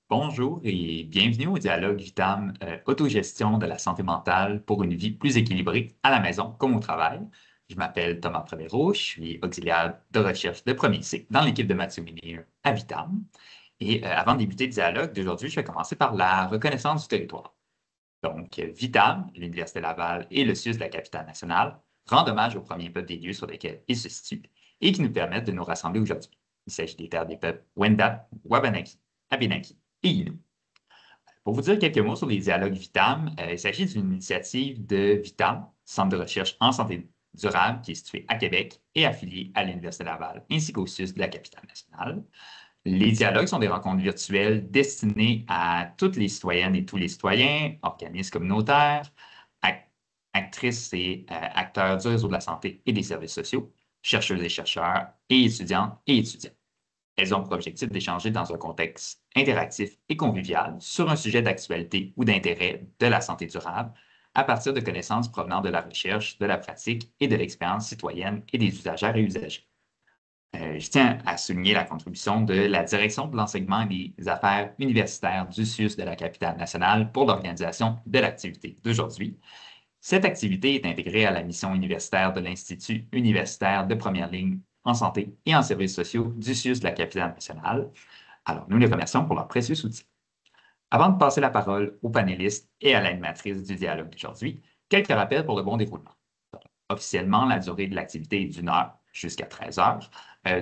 Bonjour et bienvenue au dialogue Vitam autogestion de la santé mentale pour une vie plus équilibrée à la maison comme au travail. Je m'appelle Thomas Prévéraud, je suis auxiliaire de recherche de premier cycle dans l'équipe de Mathieu Ménier à Vitam. Avant de débuter le dialogue d'aujourd'hui, je vais commencer par la reconnaissance du territoire. Donc, Vitam, l'Université Laval et le CIUS de la capitale nationale rendent hommage aux premiers peuples des lieux sur lesquels ils se situent et qui nous permettent de nous rassembler aujourd'hui. Il s'agit des terres des peuples Wendat, Wabanaki, Abénaki et Innu. Pour vous dire quelques mots sur les dialogues Vitam, il s'agit d'une initiative de Vitam, Centre de recherche en santé durable, qui est situé à Québec et affilié à l'Université Laval, ainsi qu'au CIUS de la capitale nationale. Les dialogues sont des rencontres virtuelles destinées à toutes les citoyennes et tous les citoyens, organismes communautaires, actrices et acteurs du réseau de la santé et des services sociaux, chercheuses et chercheurs et étudiantes et étudiants. Elles ont pour objectif d'échanger dans un contexte interactif et convivial sur un sujet d'actualité ou d'intérêt de la santé durable à partir de connaissances provenant de la recherche, de la pratique et de l'expérience citoyenne et des usagères et usagers. Je tiens à souligner la contribution de la Direction de l'enseignement et des affaires universitaires du CIUS de la capitale nationale pour l'organisation de l'activité d'aujourd'hui. Cette activité est intégrée à la mission universitaire de l'Institut universitaire de première ligne en santé et en services sociaux du CIUS de la capitale nationale. Alors, nous les remercions pour leur précieux soutien. Avant de passer la parole aux panélistes et à l'animatrice du dialogue d'aujourd'hui, quelques rappels pour le bon déroulement. Officiellement, la durée de l'activité est d'1 heure jusqu'à 13 heures.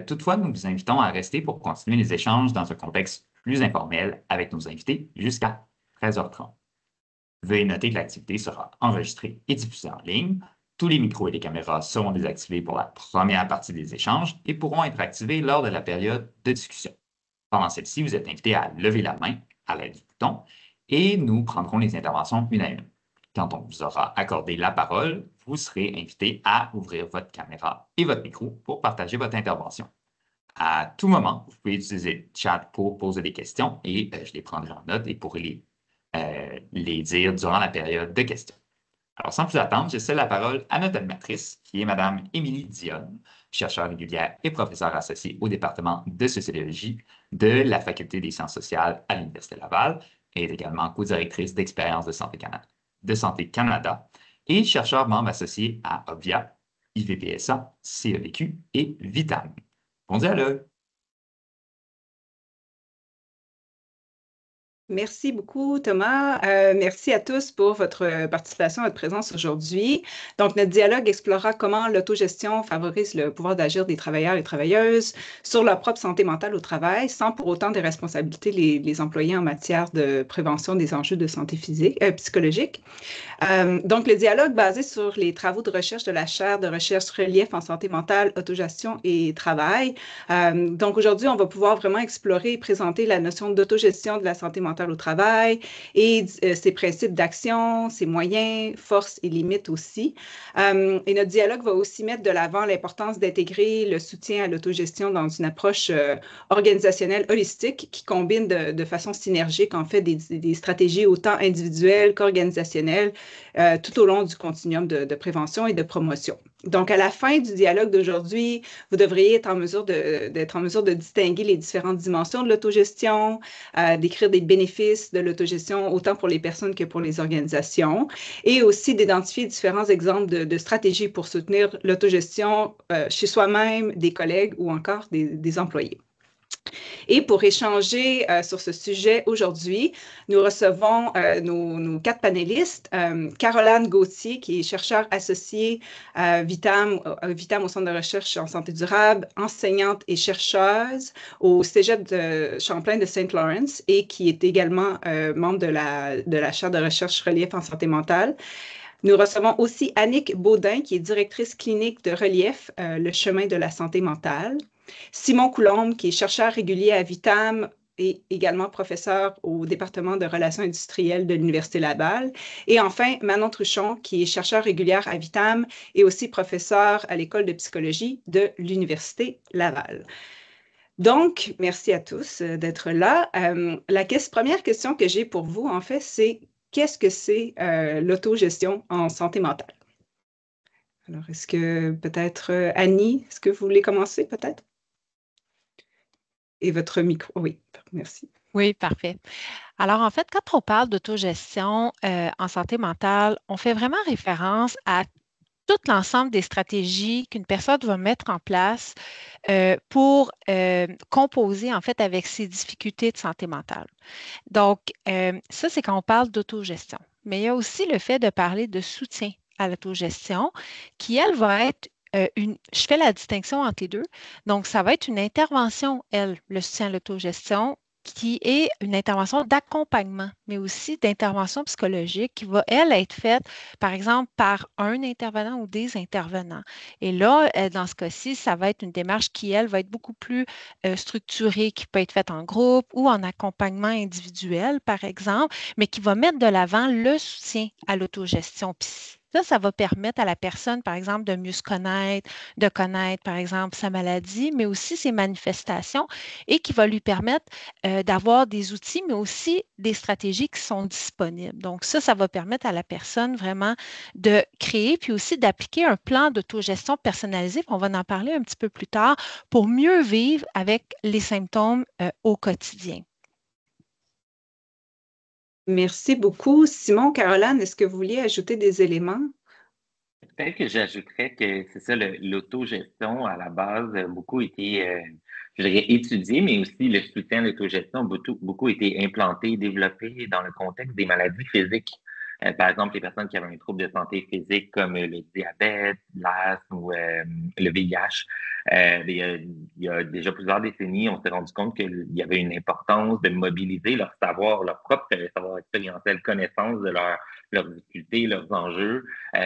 Toutefois, nous vous invitons à rester pour continuer les échanges dans un contexte plus informel avec nos invités jusqu'à 13h30. Veuillez noter que l'activité sera enregistrée et diffusée en ligne. Tous les micros et les caméras seront désactivés pour la première partie des échanges et pourront être activés lors de la période de discussion. Pendant celle-ci, vous êtes invité à lever la main à l'aide du bouton et nous prendrons les interventions une à une. Quand on vous aura accordé la parole, vous serez invité à ouvrir votre caméra et votre micro pour partager votre intervention. À tout moment, vous pouvez utiliser le chat pour poser des questions et je les prendrai en note et pourrai les dire durant la période de questions. Alors, sans plus attendre, je cède la parole à notre animatrice, qui est Mme Émilie Dionne, chercheure régulière et professeure associée au département de sociologie de la Faculté des sciences sociales à l'Université Laval. Elle est également co-directrice d'Expérience de Santé Canada et chercheur membre associé à Obvia, IVPSA, CEVQ et Vitam. Bon dialogue! Merci beaucoup, Thomas. Merci à tous pour votre participation, votre présence aujourd'hui. Donc, notre dialogue explorera comment l'autogestion favorise le pouvoir d'agir des travailleurs et travailleuses sur leur propre santé mentale au travail, sans pour autant déresponsabiliser les employés en matière de prévention des enjeux de santé psychologique. Donc, le dialogue basé sur les travaux de recherche de la chaire de recherche relief en santé mentale, autogestion et travail. Donc, aujourd'hui, on va pouvoir vraiment explorer et présenter la notion d'autogestion de la santé mentale au travail et ses principes d'action, ses moyens, forces et limites aussi. Et notre dialogue va aussi mettre de l'avant l'importance d'intégrer le soutien à l'autogestion dans une approche organisationnelle holistique qui combine de façon synergique, en fait, des stratégies autant individuelles qu'organisationnelles tout au long du continuum de prévention et de promotion. Donc, à la fin du dialogue d'aujourd'hui, vous devriez être en mesure de distinguer les différentes dimensions de l'autogestion, d'écrire des bénéfices de l'autogestion autant pour les personnes que pour les organisations, et aussi d'identifier différents exemples de stratégies pour soutenir l'autogestion chez soi-même, des collègues ou encore des employés. Et pour échanger sur ce sujet aujourd'hui, nous recevons nos 4 panélistes. Caroline Gauthier, qui est chercheure associée à Vitam au Centre de recherche en santé durable, enseignante et chercheuse au Cégep de Champlain de St. Lawrence et qui est également membre de la chaire de recherche relief en santé mentale. Nous recevons aussi Annick Baudin, qui est directrice clinique de Relief, le chemin de la santé mentale. Simon Coulombe, qui est chercheur régulier à Vitam et également professeur au département de relations industrielles de l'Université Laval. Et enfin, Manon Truchon, qui est chercheur régulière à Vitam et aussi professeur à l'École de psychologie de l'Université Laval. Donc, merci à tous d'être là. La première question que j'ai pour vous, en fait, c'est qu'est-ce que c'est l'autogestion en santé mentale? Alors, est-ce que peut-être Annie, est-ce que vous voulez commencer peut-être? Et votre micro, oui, merci. Oui, parfait. Alors, en fait, quand on parle d'autogestion en santé mentale, on fait vraiment référence à tout l'ensemble des stratégies qu'une personne va mettre en place pour composer, en fait, avec ses difficultés de santé mentale. Donc, ça, c'est quand on parle d'autogestion. Mais il y a aussi le fait de parler de soutien à l'autogestion, qui, elle, va être je fais la distinction entre les deux. Donc, ça va être une intervention, elle, le soutien à l'autogestion, qui est une intervention d'accompagnement, mais aussi d'intervention psychologique qui va, elle, être faite, par exemple, par un intervenant ou des intervenants. Et là, dans ce cas-ci, ça va être une démarche qui, elle, va être beaucoup plus structurée, qui peut être faite en groupe ou en accompagnement individuel, par exemple, mais qui va mettre de l'avant le soutien à l'autogestion. Puis ça va permettre à la personne, par exemple, de mieux se connaître, de connaître, par exemple, sa maladie, mais aussi ses manifestations et qui va lui permettre d'avoir des outils, mais aussi des stratégies qui sont disponibles. Donc ça va permettre à la personne vraiment de créer, puis aussi d'appliquer un plan d'autogestion personnalisé. Puis on va en parler un petit peu plus tard pour mieux vivre avec les symptômes au quotidien. Merci beaucoup. Simon, Caroline, est-ce que vous vouliez ajouter des éléments? Peut-être que j'ajouterais que c'est ça, l'autogestion à la base a beaucoup été, je dirais, étudié, mais aussi le soutien à l'autogestion a beaucoup été implanté, développé dans le contexte des maladies physiques. Par exemple, les personnes qui avaient un trouble de santé physique comme le diabète, l'asthme ou le VIH. Il y a déjà plusieurs décennies, on s'est rendu compte qu'il y avait une importance de mobiliser leur savoir, leur propre savoir expérientiel, connaissance de leurs difficultés, leurs enjeux,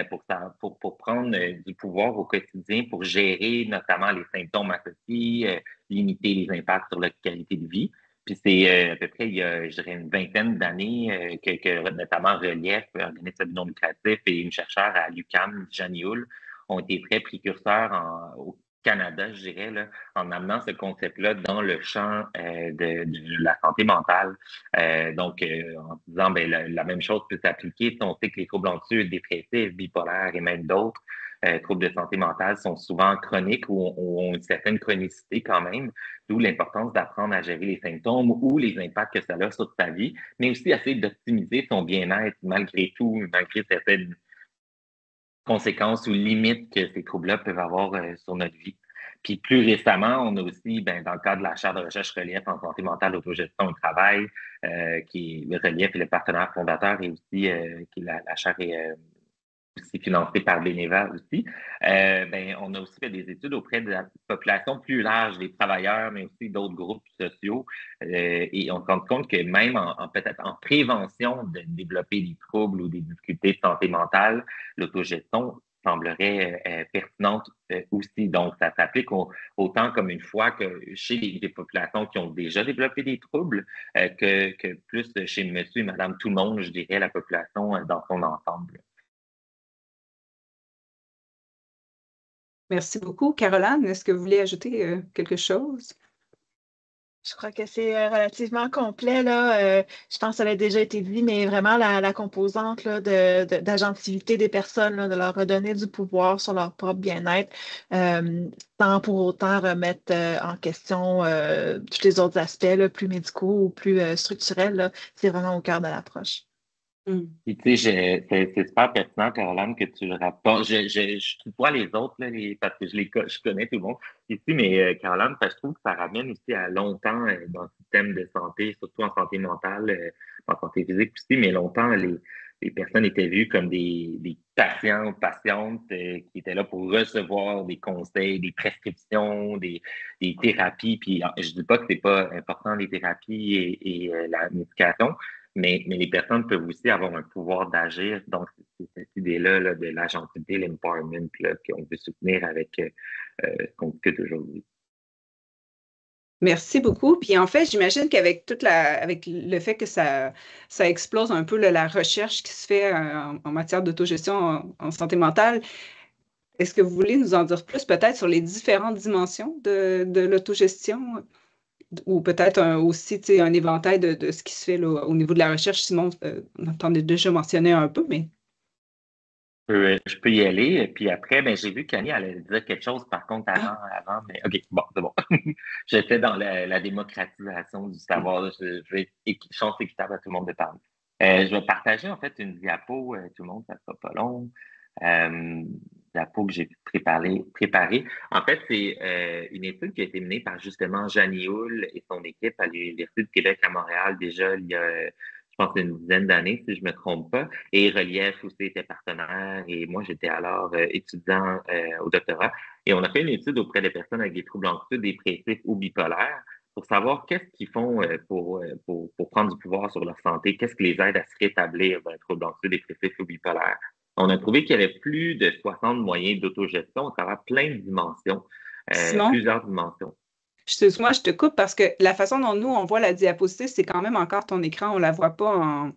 pour prendre du pouvoir au quotidien, pour gérer notamment les symptômes associés, limiter les impacts sur la qualité de vie. Puis c'est à peu près, il y a, je dirais, une vingtaine d'années que notamment Relief, organisme non lucratif, et une chercheure à l'UQAM, Jeanne Hull, ont été très précurseurs au Canada, je dirais, là, en amenant ce concept-là dans le champ de la santé mentale. En disant, ben, la même chose peut s'appliquer. On sait que les troubles anxieux, dépressifs, bipolaires et même d'autres troubles de santé mentale sont souvent chroniques ou ont une certaine chronicité quand même, d'où l'importance d'apprendre à gérer les symptômes ou les impacts que ça a sur ta vie, mais aussi essayer d'optimiser son bien-être malgré tout, malgré certaines conséquences ou limites que ces troubles-là peuvent avoir sur notre vie. Puis plus récemment, on a aussi, ben, dans le cadre de la chaire de recherche Relief en santé mentale, autogestion et travail, qui est Relief est le partenaire fondateur et aussi qui la chaire est aussi financée par Beneva aussi. Ben, on a aussi fait des études auprès de la population plus large, des travailleurs, mais aussi d'autres groupes sociaux. Et on se rend compte que même peut-être en prévention de développer des troubles ou des difficultés de santé mentale, l'autogestion semblerait pertinente aussi. Donc, ça s'applique autant comme une fois que chez des populations qui ont déjà développé des troubles que plus chez monsieur et madame tout le monde, je dirais, la population dans son ensemble. Merci beaucoup. Caroline, est-ce que vous voulez ajouter quelque chose? Je crois que c'est relativement complet, là. Je pense que ça a déjà été dit, mais vraiment la composante là, d'agentivité des personnes, là, de leur redonner du pouvoir sur leur propre bien-être, sans pour autant remettre en question tous les autres aspects là, plus médicaux ou plus structurels, là. C'est vraiment au cœur de l'approche. Puis, tu sais, c'est super pertinent, Caroline, que tu le rapportes. Je tutoie les autres, là, parce que je connais tout le monde ici, mais Caroline, parce que je trouve que ça ramène aussi à longtemps dans le système de santé, surtout en santé mentale, en santé physique aussi, mais longtemps, les personnes étaient vues comme des patients ou patientes qui étaient là pour recevoir des conseils, des prescriptions, des thérapies. Puis, je dis pas que c'est pas important, les thérapies et la médication, mais les personnes peuvent aussi avoir un pouvoir d'agir. Donc, c'est cette idée-là là, de l'agentivité, l'empowerment qu'on veut soutenir avec ce qu'on discute aujourd'hui. Merci beaucoup. Puis en fait, j'imagine qu'avec avec le fait que ça explose un peu là, la recherche qui se fait en matière d'autogestion en santé mentale, est-ce que vous voulez nous en dire plus peut-être sur les différentes dimensions de l'autogestion ou peut-être aussi un éventail de ce qui se fait là, au niveau de la recherche? Simon, on entendait déjà mentionner un peu, mais... Je peux y aller. Puis après, ben, j'ai vu qu'Annie allait dire quelque chose, par contre, Ah, avant, mais OK, bon, c'est bon. J'étais dans la démocratisation du savoir. Là. Je vais chance équitable à tout le monde de parler. Je vais partager, en fait, une diapo, tout le monde, ça sera pas long. Diapo que j'ai préparé. En fait, c'est une étude qui a été menée par justement Jeannie Houle et son équipe à l'Université du Québec à Montréal déjà il y a, je pense, une dizaine d'années, si je me trompe pas. Et Relief aussi était partenaire et moi, j'étais alors étudiant au doctorat. Et on a fait une étude auprès des personnes avec des troubles anxieux, dépressifs ou bipolaires pour savoir qu'est-ce qu'ils font pour prendre du pouvoir sur leur santé, qu'est-ce qui les aide à se rétablir d'un trouble anxieux, dépressif ou bipolaire. On a trouvé qu'il y avait plus de 60 moyens d'autogestion à travers plein de dimensions, Simon, plusieurs dimensions. excuse-moi, je te coupe parce que la façon dont nous, on voit la diapositive, c'est quand même encore ton écran, on ne la voit pas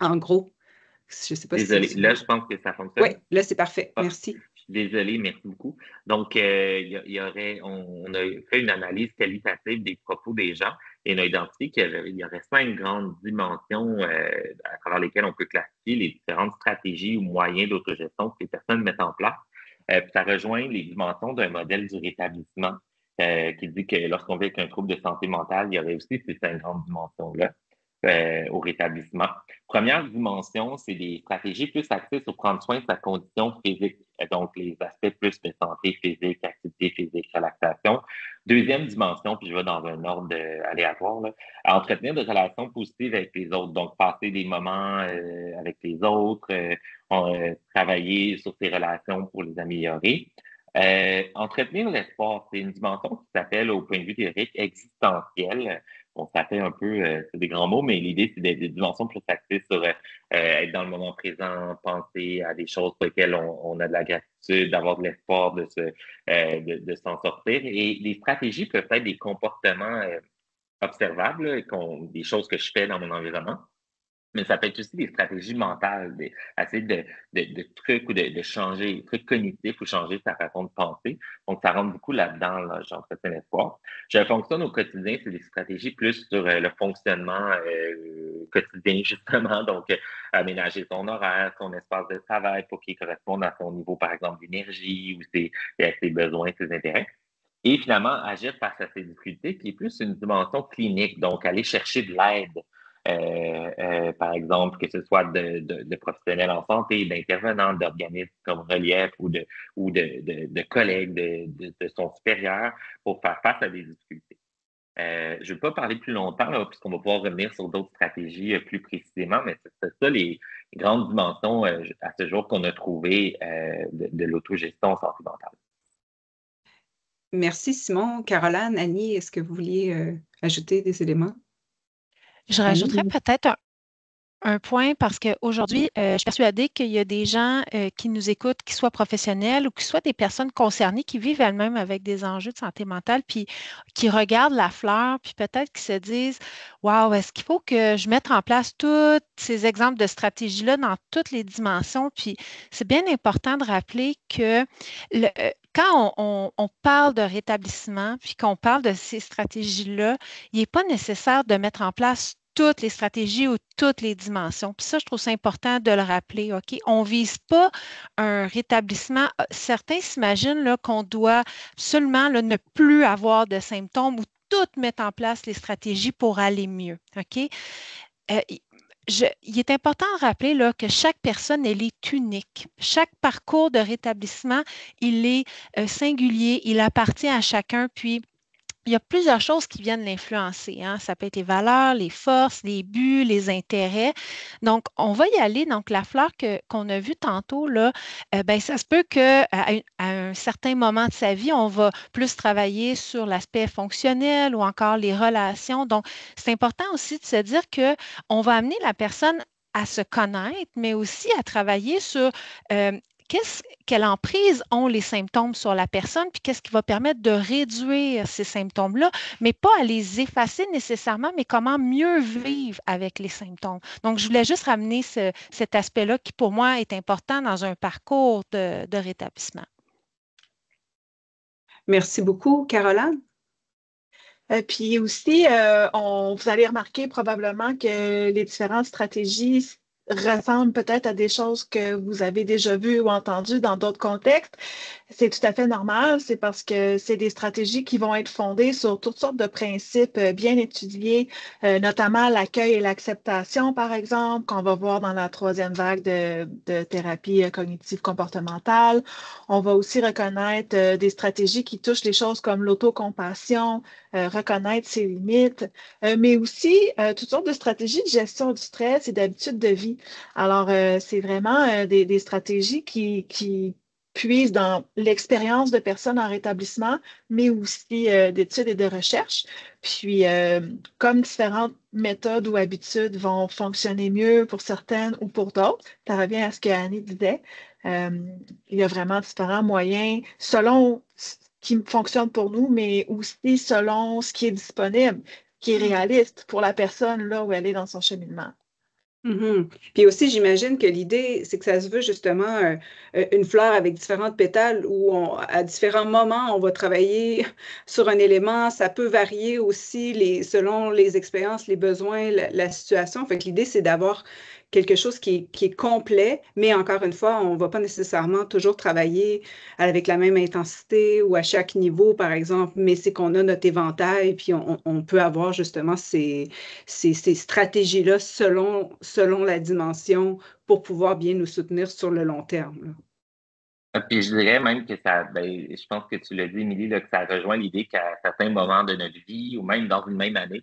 en gros. Je ne sais pas si Désolé, tu... là, je pense que ça Oui, fonctionne. là, c'est parfait. Ah, Merci. je suis désolé, merci beaucoup. Donc, on a fait une analyse qualitative des propos des gens et on a identifié qu'il y aurait 5 grandes dimensions à travers lesquelles on peut classifier les différentes stratégies ou moyens d'autogestion que les personnes mettent en place. Puis ça rejoint les dimensions d'un modèle du rétablissement qui dit que lorsqu'on vit avec un trouble de santé mentale, il y aurait aussi ces 5 grandes dimensions-là. Au rétablissement. Première dimension, c'est des stratégies plus axées sur prendre soin de sa condition physique, donc les aspects plus de santé physique, activité physique, relaxation. Deuxième dimension, puis je vais dans un ordre aléatoire, là, à entretenir des relations positives avec les autres, donc passer des moments avec les autres, travailler sur ces relations pour les améliorer. Entretenir l'espoir, c'est une dimension qui s'appelle, au point de vue théorique, existentielle. Bon, ça fait un peu, c'est des grands mots, mais l'idée, c'est des dimensions plus axées sur être dans le moment présent, penser à des choses pour lesquelles on a de la gratitude, d'avoir de l'espoir de s'en sortir. Et les stratégies peuvent être des comportements observables, là, des choses que je fais dans mon environnement. Mais ça peut être aussi des stratégies mentales, essayer de trucs ou de changer, des trucs cognitifs ou changer sa façon de penser. Donc, ça rentre beaucoup là-dedans, là, j'entretiens l'espoir. Je fonctionne au quotidien, c'est des stratégies plus sur le fonctionnement quotidien, justement. Donc, aménager son horaire, son espace de travail pour qu'il corresponde à son niveau, par exemple, d'énergie ou ses besoins, ses intérêts. Et finalement, agir face à ces difficultés, qui est plus une dimension clinique, donc aller chercher de l'aide. Par exemple, que ce soit de professionnels en santé, d'intervenants, d'organismes comme Relief ou de collègues de son supérieur pour faire face à des difficultés. Je ne vais pas parler plus longtemps, là, puisqu'on va pouvoir revenir sur d'autres stratégies plus précisément, mais c'est ça les grandes dimensions à ce jour qu'on a trouvées de l'autogestion en santé mentale. Merci, Simon. Caroline, Annie, est-ce que vous vouliez ajouter des éléments? Je rajouterais peut-être un point parce qu'aujourd'hui, je suis persuadée qu'il y a des gens qui nous écoutent, qui soient professionnels ou qui soient des personnes concernées qui vivent elles-mêmes avec des enjeux de santé mentale, puis qui regardent la fleur, puis peut-être qui se disent, waouh, est-ce qu'il faut que je mette en place tous ces exemples de stratégies-là dans toutes les dimensions? Puis c'est bien important de rappeler que quand on parle de rétablissement, puis qu'on parle de ces stratégies-là, il n'est pas nécessaire de mettre en place toutes les stratégies ou toutes les dimensions. Puis ça, je trouve ça important de le rappeler, OK? On ne vise pas un rétablissement. Certains s'imaginent là, qu'on doit seulement là, ne plus avoir de symptômes ou toutes mettre en place les stratégies pour aller mieux, OK? Il est important de rappeler là, que chaque personne, elle est unique. Chaque parcours de rétablissement, il est singulier, il appartient à chacun, puis il y a plusieurs choses qui viennent l'influencer. Hein. Ça peut être les valeurs, les forces, les buts, les intérêts. Donc, on va y aller. Donc, la fleur qu'on a vue tantôt, là, ben, ça se peut qu'à un certain moment de sa vie, on va plus travailler sur l'aspect fonctionnel ou encore les relations. Donc, c'est important aussi de se dire qu'on va amener la personne à se connaître, mais aussi à travailler sur quelle emprise ont les symptômes sur la personne, puis qu'est-ce qui va permettre de réduire ces symptômes-là, mais pas à les effacer nécessairement, mais comment mieux vivre avec les symptômes. Donc, je voulais juste ramener cet aspect-là qui, pour moi, est important dans un parcours de rétablissement. Merci beaucoup, Caroline. Puis aussi, vous allez remarquer probablement que les différentes stratégies ressemblent peut-être à des choses que vous avez déjà vues ou entendues dans d'autres contextes. C'est tout à fait normal. C'est parce que c'est des stratégies qui vont être fondées sur toutes sortes de principes bien étudiés, notamment l'accueil et l'acceptation, par exemple, qu'on va voir dans la troisième vague de thérapie cognitive comportementale. On va aussi reconnaître des stratégies qui touchent des choses comme l'autocompassion, reconnaître ses limites, mais aussi toutes sortes de stratégies de gestion du stress et d'habitudes de vie. Alors, c'est vraiment des stratégies qui puisent dans l'expérience de personnes en rétablissement, mais aussi d'études et de recherche. Puis, comme différentes méthodes ou habitudes vont fonctionner mieux pour certaines ou pour d'autres, ça revient à ce que Annie disait. Il y a vraiment différents moyens selon ce qui fonctionne pour nous, mais aussi selon ce qui est disponible, qui est réaliste pour la personne là où elle est dans son cheminement. Puis aussi, j'imagine que l'idée, c'est que ça se veut justement une fleur avec différentes pétales où à différents moments, on va travailler sur un élément. Ça peut varier aussi selon les expériences, les besoins, la situation. Fait que l'idée, c'est d'avoir quelque chose qui est complet, mais encore une fois, on ne va pas nécessairement toujours travailler avec la même intensité ou à chaque niveau, par exemple, mais c'est qu'on a notre éventail, puis on peut avoir justement ces stratégies-là selon la dimension pour pouvoir bien nous soutenir sur le long terme, là. Puis je dirais même que je pense que tu l'as dit, Émilie, là, que ça rejoint l'idée qu'à certains moments de notre vie, ou même dans une même année,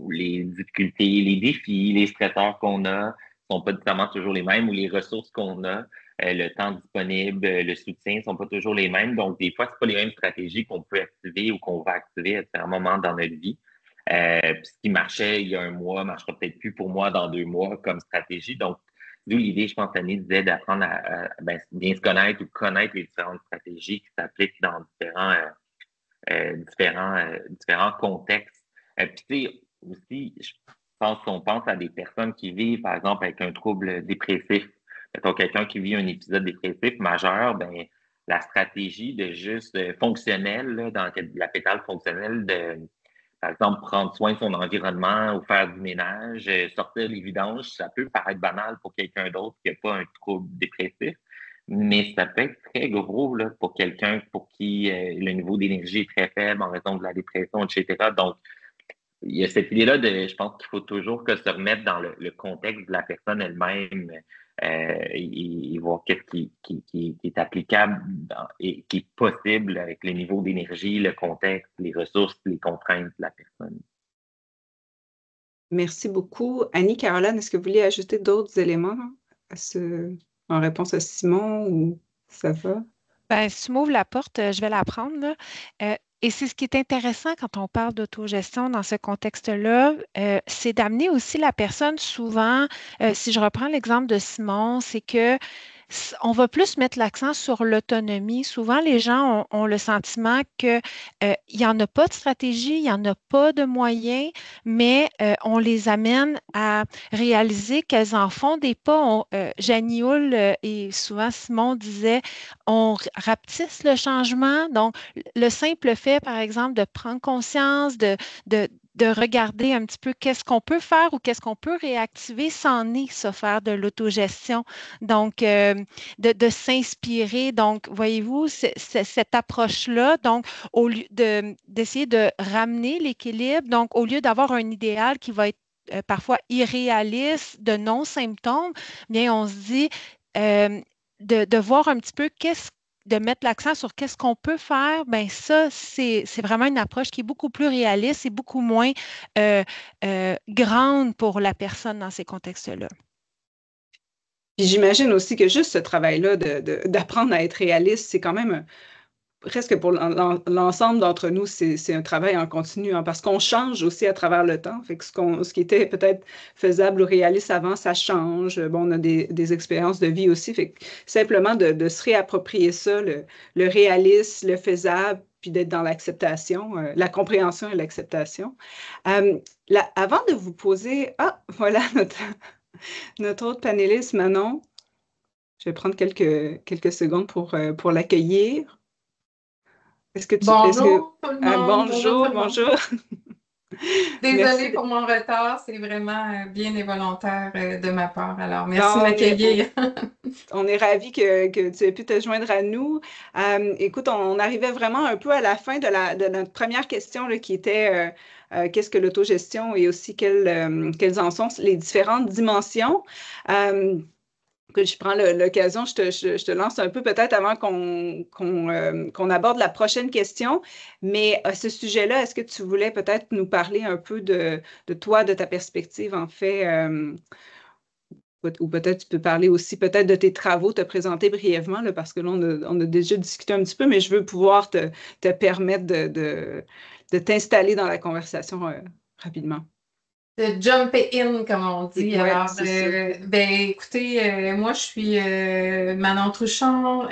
les difficultés, les défis, les stressors qu'on a sont pas nécessairement toujours les mêmes, ou les ressources qu'on a, le temps disponible, le soutien sont pas toujours les mêmes. Donc, des fois, c'est pas les mêmes stratégies qu'on peut activer ou qu'on va activer à différents moments dans notre vie. Puis ce qui marchait il y a un mois marchera peut-être plus pour moi dans 2 mois comme stratégie. Donc, d'où l'idée, je pense, Annie disait d'apprendre à bien se connaître ou connaître les différentes stratégies qui s'appliquent dans différents contextes. Puis, tu sais, aussi, je pense qu'on pense à des personnes qui vivent, par exemple, avec un trouble dépressif. Mettons, quelqu'un qui vit un épisode dépressif majeur, ben la stratégie de juste fonctionnelle, là, dans la pétale fonctionnelle par exemple, prendre soin de son environnement ou faire du ménage, sortir les vidanges, ça peut paraître banal pour quelqu'un d'autre qui n'a pas un trouble dépressif, mais ça peut être très gros là, pour quelqu'un pour qui le niveau d'énergie est très faible en raison de la dépression, etc. Donc, il y a cette idée-là je pense qu'il faut toujours que se remettre dans le contexte de la personne elle-même et voir qu'est-ce qui est applicable et qui est possible avec le niveau d'énergie, le contexte, les ressources, les contraintes de la personne. Merci beaucoup. Annie, Caroline, est-ce que vous voulez ajouter d'autres éléments en réponse à Simon ou ça va? Ben, si tu m'ouvres la porte, je vais la prendre, là. Et c'est ce qui est intéressant quand on parle d'autogestion dans ce contexte-là, c'est d'amener aussi la personne souvent, si je reprends l'exemple de Simon, c'est que on va plus mettre l'accent sur l'autonomie. Souvent, les gens ont le sentiment qu'il n'y en a pas de stratégie, il n'y en a pas de moyens, mais on les amène à réaliser qu'elles en font des pas. Jeannie Hull et souvent Simon disaient, on rapetisse le changement. Donc, le simple fait, par exemple, de prendre conscience, de regarder un petit peu qu'est-ce qu'on peut faire ou qu'est-ce qu'on peut réactiver, c'en est ça, faire de l'autogestion. Donc, de s'inspirer. Donc, voyez-vous, cette approche-là, donc, au lieu d'essayer de ramener l'équilibre, donc, au lieu d'avoir un idéal qui va être parfois irréaliste, de non-symptômes, bien, on se dit de voir un petit peu de mettre l'accent sur qu'est-ce qu'on peut faire, bien ça, c'est vraiment une approche qui est beaucoup plus réaliste et beaucoup moins grande pour la personne dans ces contextes-là. Puis j'imagine aussi que juste ce travail-là d'apprendre à être réaliste, c'est quand même presque pour l'ensemble d'entre nous, c'est un travail en continu, hein, parce qu'on change aussi à travers le temps. Fait que ce qui était peut-être faisable ou réaliste avant, ça change. Bon, on a des expériences de vie aussi. Fait que simplement de se réapproprier ça, le réaliste, le faisable, puis d'être dans l'acceptation, la compréhension et l'acceptation. Avant de vous poser... Ah, voilà notre autre panéliste, Manon. Je vais prendre quelques secondes pour l'accueillir. Bonjour tout le monde. Bonjour. Merci. Désolée pour mon retard, c'est vraiment bien et volontaire de ma part. Alors, merci de Non, m'accueillir. on est ravis que tu aies pu te joindre à nous. Écoute, on arrivait vraiment un peu à la fin de notre première question là, qui était qu'est-ce que l'autogestion et aussi quelles en sont les différentes dimensions. Écoute, je prends l'occasion, je te lance un peu peut-être avant qu'on aborde la prochaine question. Mais à ce sujet-là, est-ce que tu voulais peut-être nous parler un peu de toi, de ta perspective en fait? Ou peut-être tu peux parler aussi peut-être de tes travaux, te présenter brièvement, là, parce que là, on a déjà discuté un petit peu, mais je veux pouvoir te permettre de t'installer dans la conversation rapidement. De jump in, comme on dit. Ouais, Alors, c'est ça. ben, écoutez, moi, je suis Manon Truchon,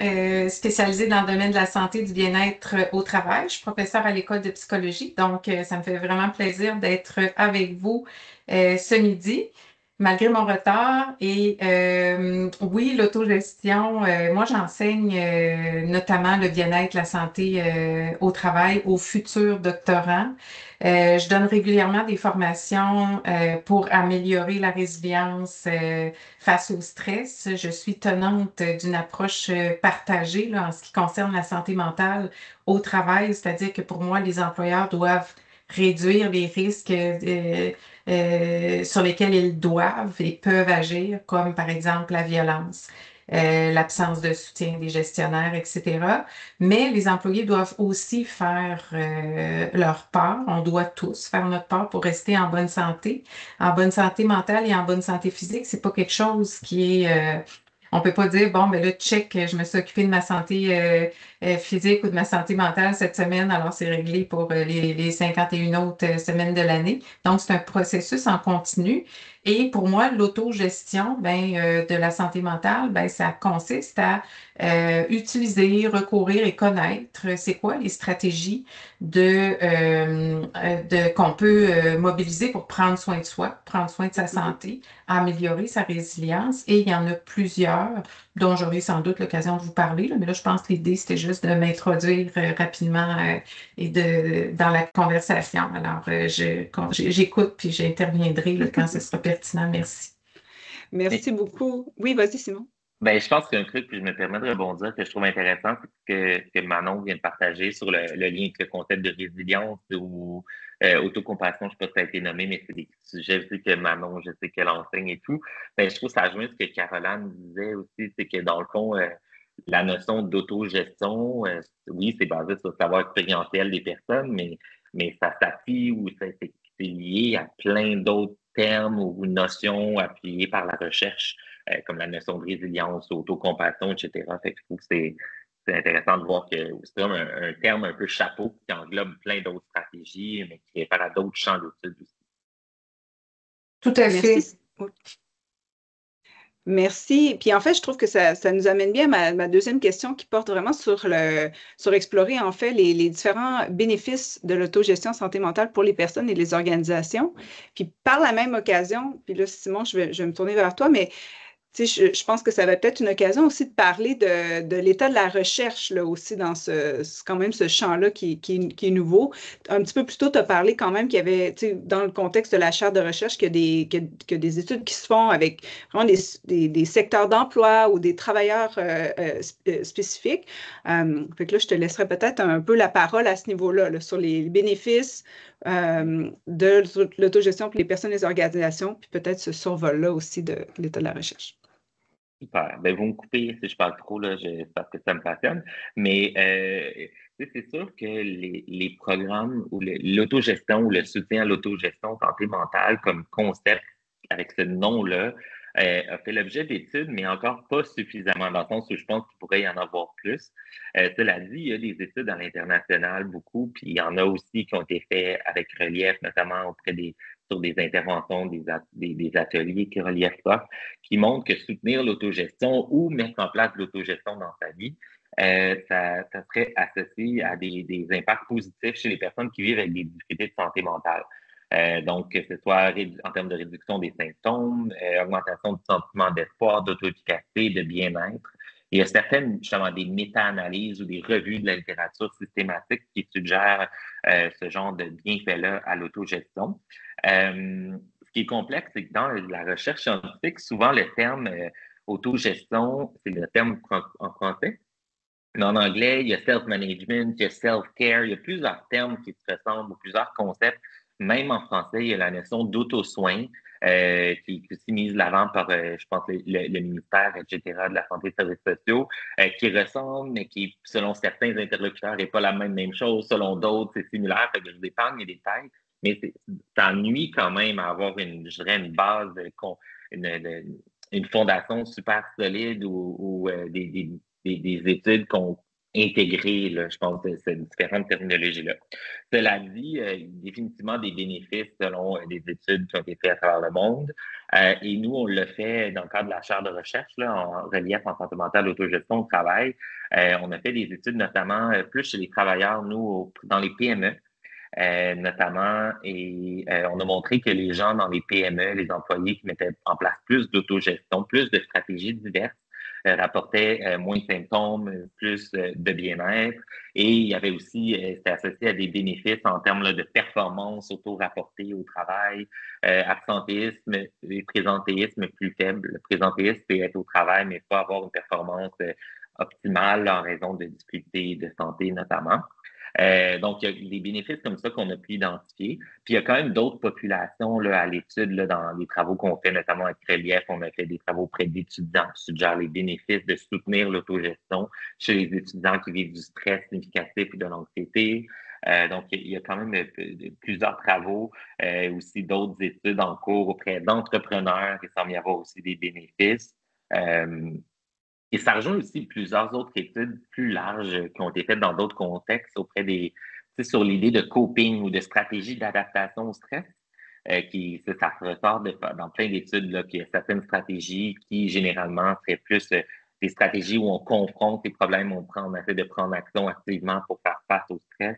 spécialisée dans le domaine de la santé et du bien-être au travail. Je suis professeure à l'école de psychologie, donc ça me fait vraiment plaisir d'être avec vous ce midi, malgré mon retard. Et oui, l'autogestion, moi, j'enseigne notamment le bien-être, la santé au travail aux futurs doctorants. Je donne régulièrement des formations pour améliorer la résilience face au stress. Je suis tenante d'une approche partagée là, en ce qui concerne la santé mentale au travail, c'est-à-dire que pour moi, les employeurs doivent réduire les risques sur lesquels ils doivent et peuvent agir, comme par exemple la violence. L'absence de soutien des gestionnaires, etc. Mais les employés doivent aussi faire leur part. On doit tous faire notre part pour rester en bonne santé mentale et en bonne santé physique. C'est pas quelque chose qui est on peut pas dire, bon, ben là, check, je me suis occupée de ma santé physique ou de ma santé mentale cette semaine, alors c'est réglé pour les 51 autres semaines de l'année. Donc, c'est un processus en continu. Et pour moi, l'autogestion de la santé mentale, ça consiste à utiliser, recourir et connaître c'est quoi les stratégies qu'on peut mobiliser pour prendre soin de soi, prendre soin de sa santé, améliorer sa résilience. Et il y en a plusieurs dont j'aurai sans doute l'occasion de vous parler. Là, mais là, je pense que l'idée, c'était juste de m'introduire rapidement dans la conversation. Alors, j'écoute puis j'interviendrai là, quand ce sera pertinent. Merci. Merci beaucoup. Oui, vas-y, Simon. Ben, je pense qu'un truc, puis je me permets de rebondir, que je trouve intéressant, c'est que Manon vient de partager sur le lien avec le concept de résilience ou autocompassion, je sais pas si ça a été nommé, mais c'est des sujets aussi que Manon, je sais qu'elle enseigne et tout. Ben, je trouve ça rejoint ce que Caroline disait aussi, c'est que dans le fond, la notion d'autogestion, oui, c'est basé sur le savoir expérientiel des personnes, mais ça s'appuie ou c'est lié à plein d'autres termes ou notions appuyées par la recherche. Comme la notion de résilience, autocompassion, etc. Fait que je trouve que c'est intéressant de voir que c'est comme un terme un peu chapeau qui englobe plein d'autres stratégies, mais qui réfère à d'autres champs d'études aussi. Tout à fait. Merci. Merci. Puis en fait, je trouve que ça nous amène bien à ma deuxième question qui porte vraiment sur explorer en fait les différents bénéfices de l'autogestion santé mentale pour les personnes et les organisations. Puis par la même occasion, puis là, Simon, je vais me tourner vers toi, mais tu sais, je pense que ça va peut-être une occasion aussi de parler de l'état de la recherche là, aussi dans quand même ce champ-là qui est nouveau. Un petit peu plus tôt, tu as parlé quand même qu'il y avait, tu sais, dans le contexte de la charte de recherche, qu'il y a des études qui se font avec vraiment des secteurs d'emploi ou des travailleurs spécifiques. Fait que là, je te laisserai peut-être un peu la parole à ce niveau-là, là, sur les bénéfices de l'autogestion pour les personnes et les organisations, puis peut-être ce survol-là aussi de l'état de la recherche. Super. Ben, vous me coupez si je parle trop, là, parce que ça me passionne. Mais c'est sûr que les programmes ou l'autogestion ou le soutien à l'autogestion santé mentale comme concept avec ce nom-là a fait l'objet d'études, mais encore pas suffisamment, dans le sens où je pense qu'il pourrait y en avoir plus. Cela dit, il y a des études à l'international, beaucoup, puis il y en a aussi qui ont été faits avec Relief, notamment sur des interventions, des ateliers qui Relief offre, qui montrent que soutenir l'autogestion ou mettre en place l'autogestion dans sa vie, ça serait associé à des impacts positifs chez les personnes qui vivent avec des difficultés de santé mentale. Donc, que ce soit en termes de réduction des symptômes, augmentation du sentiment d'espoir, d'auto-efficacité, de bien-être. il y a certaines, justement, des méta-analyses ou des revues de la littérature systématique qui suggèrent ce genre de bienfaits-là à l'autogestion. Ce qui est complexe, c'est que dans la recherche scientifique, souvent le terme autogestion, c'est le terme en français. Mais en anglais, il y a self-management, il y a self-care, il y a plusieurs termes qui se ressemblent ou plusieurs concepts. Même en français, il y a la notion d'auto-soin qui est aussi mise de l'avant par, je pense, le ministère, etc., de la Santé et des Services sociaux, qui ressemble, mais qui, selon certains interlocuteurs, n'est pas la même chose. Selon d'autres, c'est similaire. Fait que je vous épargne les détails. Mais ça nuit quand même à avoir je dirais, une base, une fondation super solide ou des études qu'on intégrées, là, je pense, de ces différentes terminologies-là. Cela dit, il y a définitivement des bénéfices selon des études qui ont été faites à travers le monde. Et nous, on le fait dans le cadre de la chaire de recherche là, en relief en santé mentale, autogestion au travail. On a fait des études notamment plus chez les travailleurs, nous, dans les PME. Notamment, et on a montré que les gens dans les PME, les employés qui mettaient en place plus d'autogestion, plus de stratégies diverses, rapportaient moins de symptômes, plus de bien-être. Et il y avait aussi, c'était associé à des bénéfices en termes là, de performance auto-rapportée au travail, absentéisme et présentéisme plus faible. Le présentéisme, c'est être au travail, mais pas avoir une performance optimale en raison de difficultés de santé notamment. Donc, il y a des bénéfices comme ça qu'on a pu identifier. Puis, il y a quand même d'autres populations là, à l'étude là, dans les travaux qu'on fait, notamment avec Relief. On a fait des travaux auprès d'étudiants qui suggèrent les bénéfices de soutenir l'autogestion chez les étudiants qui vivent du stress significatif et de l'anxiété. Donc, il y a quand même plusieurs travaux, aussi d'autres études en cours auprès d'entrepreneurs. Il semble y avoir aussi des bénéfices. Et ça rejoint aussi plusieurs autres études plus larges qui ont été faites dans d'autres contextes auprès sur l'idée de coping ou de stratégie d'adaptation au stress. Ça ressort dans plein d'études là, qu'il y a certaines stratégies qui, généralement, seraient plus des stratégies où on confronte les problèmes, on essaie de prendre action activement pour faire face au stress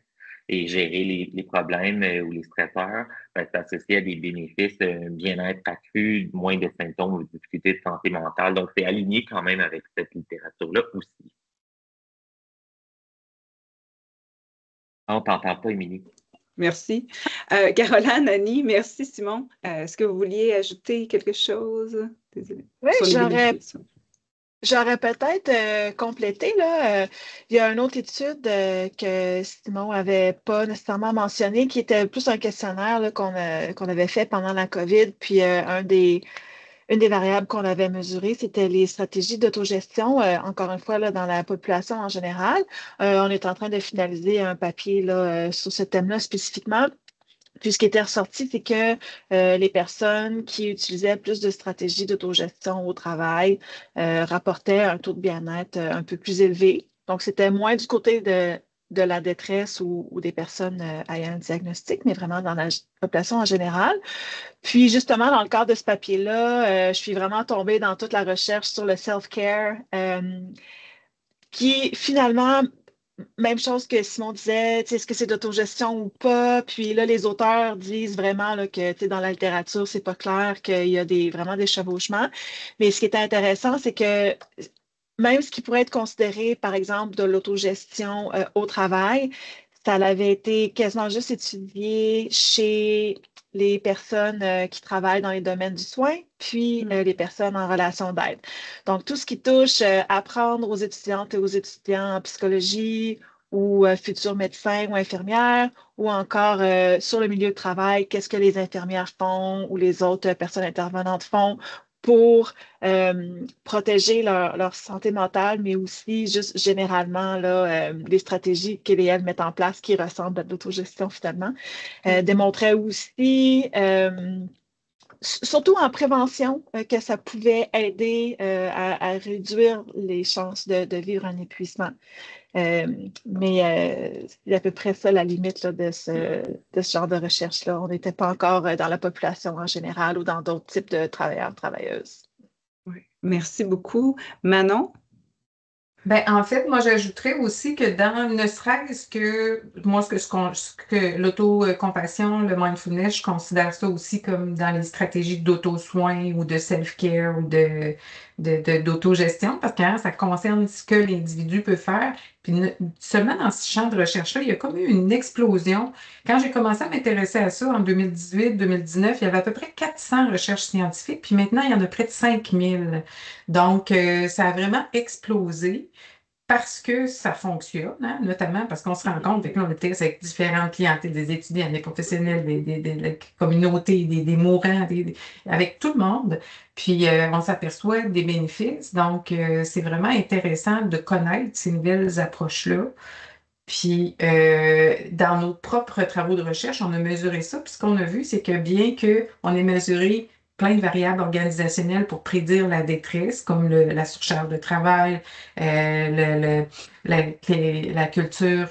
et gérer les problèmes ou les stresseurs. C'est associé à des bénéfices, bien-être accru, moins de symptômes ou de difficultés de santé mentale. Donc, c'est aligné quand même avec cette littérature-là aussi. On t'entend pas, Émilie. Merci. Caroline, Annie, merci Simon. Est-ce que vous vouliez ajouter quelque chose? Désolée. Oui, Sur les bénéfices. J'aurais peut-être complété, là, il y a une autre étude que Simon n'avait pas nécessairement mentionnée, qui était plus un questionnaire là, qu'on avait fait pendant la COVID, puis une des variables qu'on avait mesurées, c'était les stratégies d'autogestion, encore une fois, là, dans la population en général. On est en train de finaliser un papier là, sur ce thème-là spécifiquement. Puis ce qui était ressorti, c'est que les personnes qui utilisaient plus de stratégies d'autogestion au travail rapportaient un taux de bien-être un peu plus élevé. Donc, c'était moins du côté de la détresse ou des personnes ayant un diagnostic, mais vraiment dans la population en général. Puis justement, dans le cadre de ce papier-là, je suis vraiment tombée dans toute la recherche sur le self-care qui finalement même chose que Simon disait, est-ce que c'est d'autogestion ou pas? Puis là, les auteurs disent vraiment là, que dans la littérature, c'est pas clair qu'il y a vraiment des chevauchements. Mais ce qui est intéressant, c'est que même ce qui pourrait être considéré, par exemple, de l'autogestion au travail, ça avait été quasiment juste étudié chez les personnes qui travaillent dans les domaines du soin, puis les personnes en relation d'aide. Donc, tout ce qui touche apprendre aux étudiantes et aux étudiants en psychologie ou futurs médecins ou infirmières, ou encore sur le milieu de travail, qu'est-ce que les infirmières font ou les autres personnes intervenantes font pour protéger leur santé mentale, mais aussi juste généralement là, les stratégies qu'elles mettent en place qui ressemblent à de l'autogestion finalement. Démontraient aussi, surtout en prévention, que ça pouvait aider à réduire les chances de vivre un épuisement. Mais c'est à peu près ça la limite là, de ce genre de recherche-là. On n'était pas encore dans la population en général ou dans d'autres types de travailleurs, travailleuses. Oui. Merci beaucoup. Manon? Ben, en fait, moi, j'ajouterais aussi que ne serait-ce que, moi, ce que l'auto-compassion, le mindfulness, je considère ça aussi comme dans les stratégies d'auto-soin ou de self-care ou d'autogestion, parce que hein, ça concerne ce que l'individu peut faire. Puis seulement dans ce champ de recherche-là, il y a comme eu une explosion. Quand j'ai commencé à m'intéresser à ça en 2018-2019, il y avait à peu près 400 recherches scientifiques, puis maintenant, il y en a près de 5000. Donc, ça a vraiment explosé parce que ça fonctionne, hein, notamment parce qu'on se rend compte que là, on était avec différentes clientèles, des étudiants, des professionnels, des communautés, des mourants, avec tout le monde. Puis, on s'aperçoit des bénéfices. Donc, c'est vraiment intéressant de connaître ces nouvelles approches-là. Puis, dans nos propres travaux de recherche, on a mesuré ça. Puis, ce qu'on a vu, c'est que bien qu'on ait mesuré plein de variables organisationnelles pour prédire la détresse, comme la surcharge de travail, la culture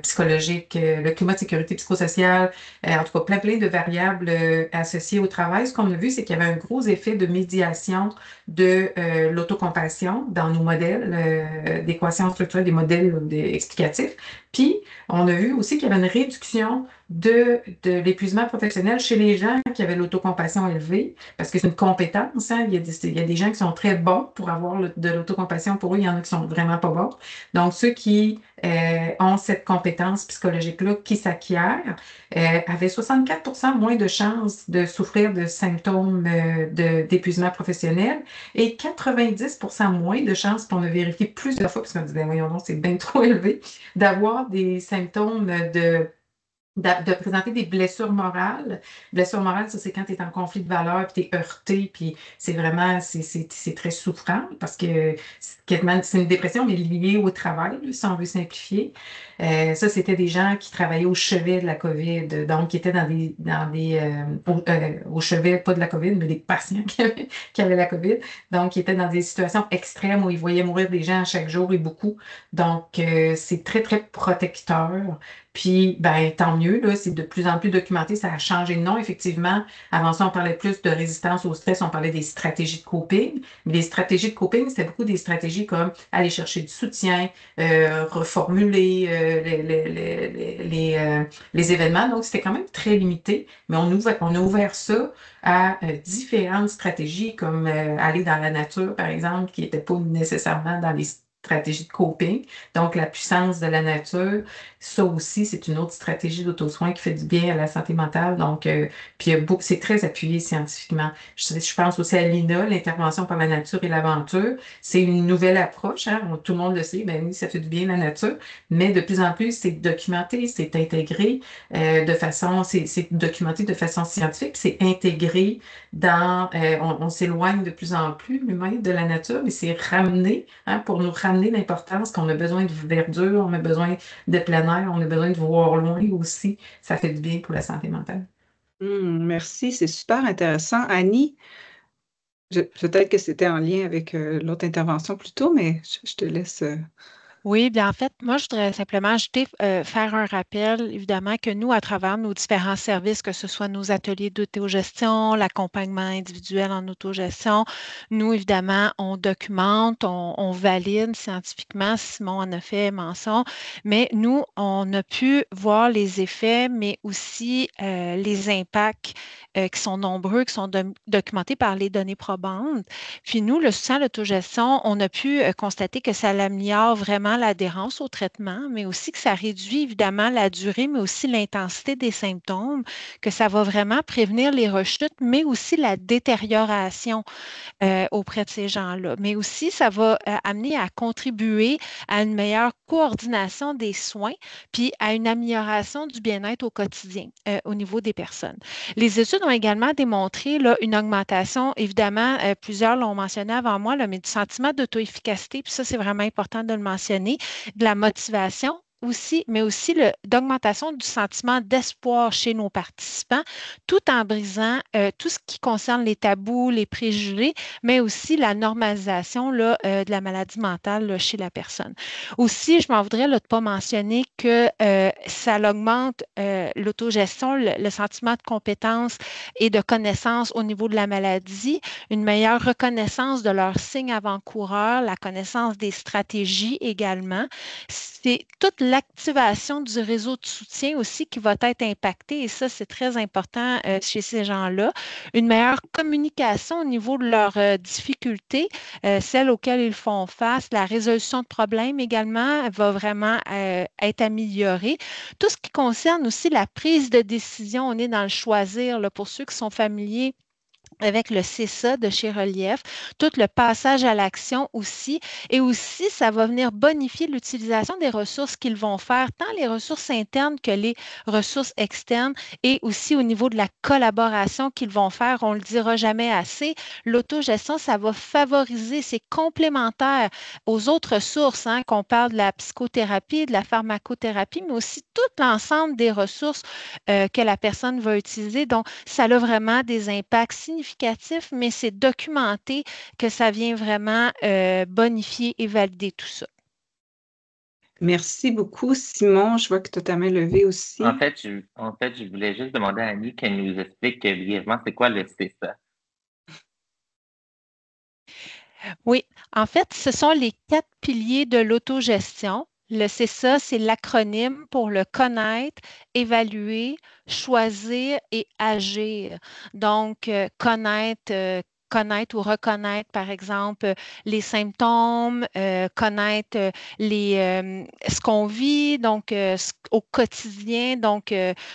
psychologique, le climat de sécurité psychosociale, en tout cas plein de variables associées au travail. Ce qu'on a vu, c'est qu'il y avait un gros effet de médiation de l'autocompassion dans nos modèles d'équations structurelles, des modèles explicatifs. Puis, on a vu aussi qu'il y avait une réduction de l'épuisement professionnel chez les gens qui avaient l'autocompassion élevée, parce que c'est une compétence. Hein? Il y a des gens qui sont très bons pour avoir de l'autocompassion. Pour eux, il y en a qui sont vraiment pas bons. Donc, ceux qui ont cette compétence psychologique-là qui s'acquiert avaient 64% moins de chances de souffrir de symptômes d'épuisement professionnel et 90% moins de chances, qu'on a vérifié plusieurs fois, parce qu'on dit, ben voyons donc, c'est bien trop élevé, d'avoir des symptômes de présenter des blessures morales. Blessures morales, ça, c'est quand tu es en conflit de valeurs, puis tu es heurté, puis c'est vraiment, c'est très souffrant parce que c'est une dépression, mais liée au travail, là, si on veut simplifier. Ça, c'était des gens qui travaillaient au chevet de la COVID, donc qui étaient au chevet, pas de la COVID, mais des patients qui avaient la COVID, donc qui étaient dans des situations extrêmes où ils voyaient mourir des gens chaque jour et beaucoup. Donc, c'est très, très protecteur. Puis, ben, tant mieux, là, c'est de plus en plus documenté, ça a changé de nom, effectivement. Avant ça, on parlait plus de résistance au stress, on parlait des stratégies de coping. Mais les stratégies de coping, c'était beaucoup des stratégies comme aller chercher du soutien, reformuler les événements. Donc, c'était quand même très limité, mais on a ouvert ça à différentes stratégies, comme aller dans la nature, par exemple, qui n'étaient pas nécessairement dans les stratégies de coping. Donc, la puissance de la nature, ça aussi, c'est une autre stratégie d'auto-soin qui fait du bien à la santé mentale. Donc, puis c'est très appuyé scientifiquement. Je pense aussi à l'INA, l'intervention par la nature et l'aventure. C'est une nouvelle approche, hein? Tout le monde le sait, ben oui, ça fait du bien la nature, mais de plus en plus, c'est documenté, c'est intégré c'est documenté de façon scientifique, c'est intégré on s'éloigne de plus en plus, l'humain, de la nature, mais c'est ramené, hein, pour nous ramener l'importance qu'on a besoin de verdure, on a besoin de plein air, on a besoin de voir loin aussi. Ça fait du bien pour la santé mentale. Merci, c'est super intéressant. Annie, peut-être que c'était en lien avec l'autre intervention plus tôt, mais je te laisse. Oui, bien en fait, moi, je voudrais simplement ajouter, faire un rappel, évidemment, que nous, à travers nos différents services, que ce soit nos ateliers d'autogestion, l'accompagnement individuel en autogestion, nous, évidemment, on documente, on valide scientifiquement, Simon en a fait mention, mais nous, on a pu voir les effets, mais aussi les impacts qui sont nombreux, qui sont documentés par les données probantes. Puis nous, le soutien à l'autogestion, on a pu constater que ça améliore vraiment l'adhérence au traitement, mais aussi que ça réduit évidemment la durée, mais aussi l'intensité des symptômes, que ça va vraiment prévenir les rechutes, mais aussi la détérioration auprès de ces gens-là. Mais aussi, ça va amener à contribuer à une meilleure coordination des soins, puis à une amélioration du bien-être au quotidien au niveau des personnes. Les études ont également démontré là, une augmentation, évidemment, plusieurs l'ont mentionné avant moi, là, mais du sentiment d'auto-efficacité, puis ça, c'est vraiment important de le mentionner, de la motivation aussi, mais aussi d'augmentation du sentiment d'espoir chez nos participants, tout en brisant tout ce qui concerne les tabous, les préjugés, mais aussi la normalisation là, de la maladie mentale là, chez la personne. Aussi, je m'en voudrais là, de ne pas mentionner que ça augmente l'autogestion, le sentiment de compétence et de connaissance au niveau de la maladie, une meilleure reconnaissance de leurs signes avant-coureurs, la connaissance des stratégies également. C'est toute l'activation du réseau de soutien aussi qui va être impactée et ça, c'est très important chez ces gens-là. Une meilleure communication au niveau de leurs difficultés, celles auxquelles ils font face, la résolution de problèmes également va vraiment être améliorée. Tout ce qui concerne aussi la prise de décision, on est dans le choisir là, pour ceux qui sont familiers avec le CESA de chez Relief, tout le passage à l'action aussi. Et aussi, ça va venir bonifier l'utilisation des ressources qu'ils vont faire, tant les ressources internes que les ressources externes et aussi au niveau de la collaboration qu'ils vont faire. On ne le dira jamais assez. L'autogestion, ça va favoriser, c'est complémentaire aux autres sources, hein, qu'on parle de la psychothérapie, de la pharmacothérapie, mais aussi tout l'ensemble des ressources que la personne va utiliser. Donc, ça a vraiment des impacts significatifs, mais c'est documenté que ça vient vraiment bonifier et valider tout ça. Merci beaucoup, Simon. Je vois que tu as ta main levée aussi. En fait, je voulais juste demander à Annie qu'elle nous explique brièvement c'est quoi le CESA. Oui, en fait, ce sont les 4 piliers de l'autogestion. Le CESA, c'est l'acronyme pour le connaître, évaluer, choisir et agir. Donc, connaître ou reconnaître, par exemple, les symptômes, connaître ce qu'on vit, donc au quotidien, donc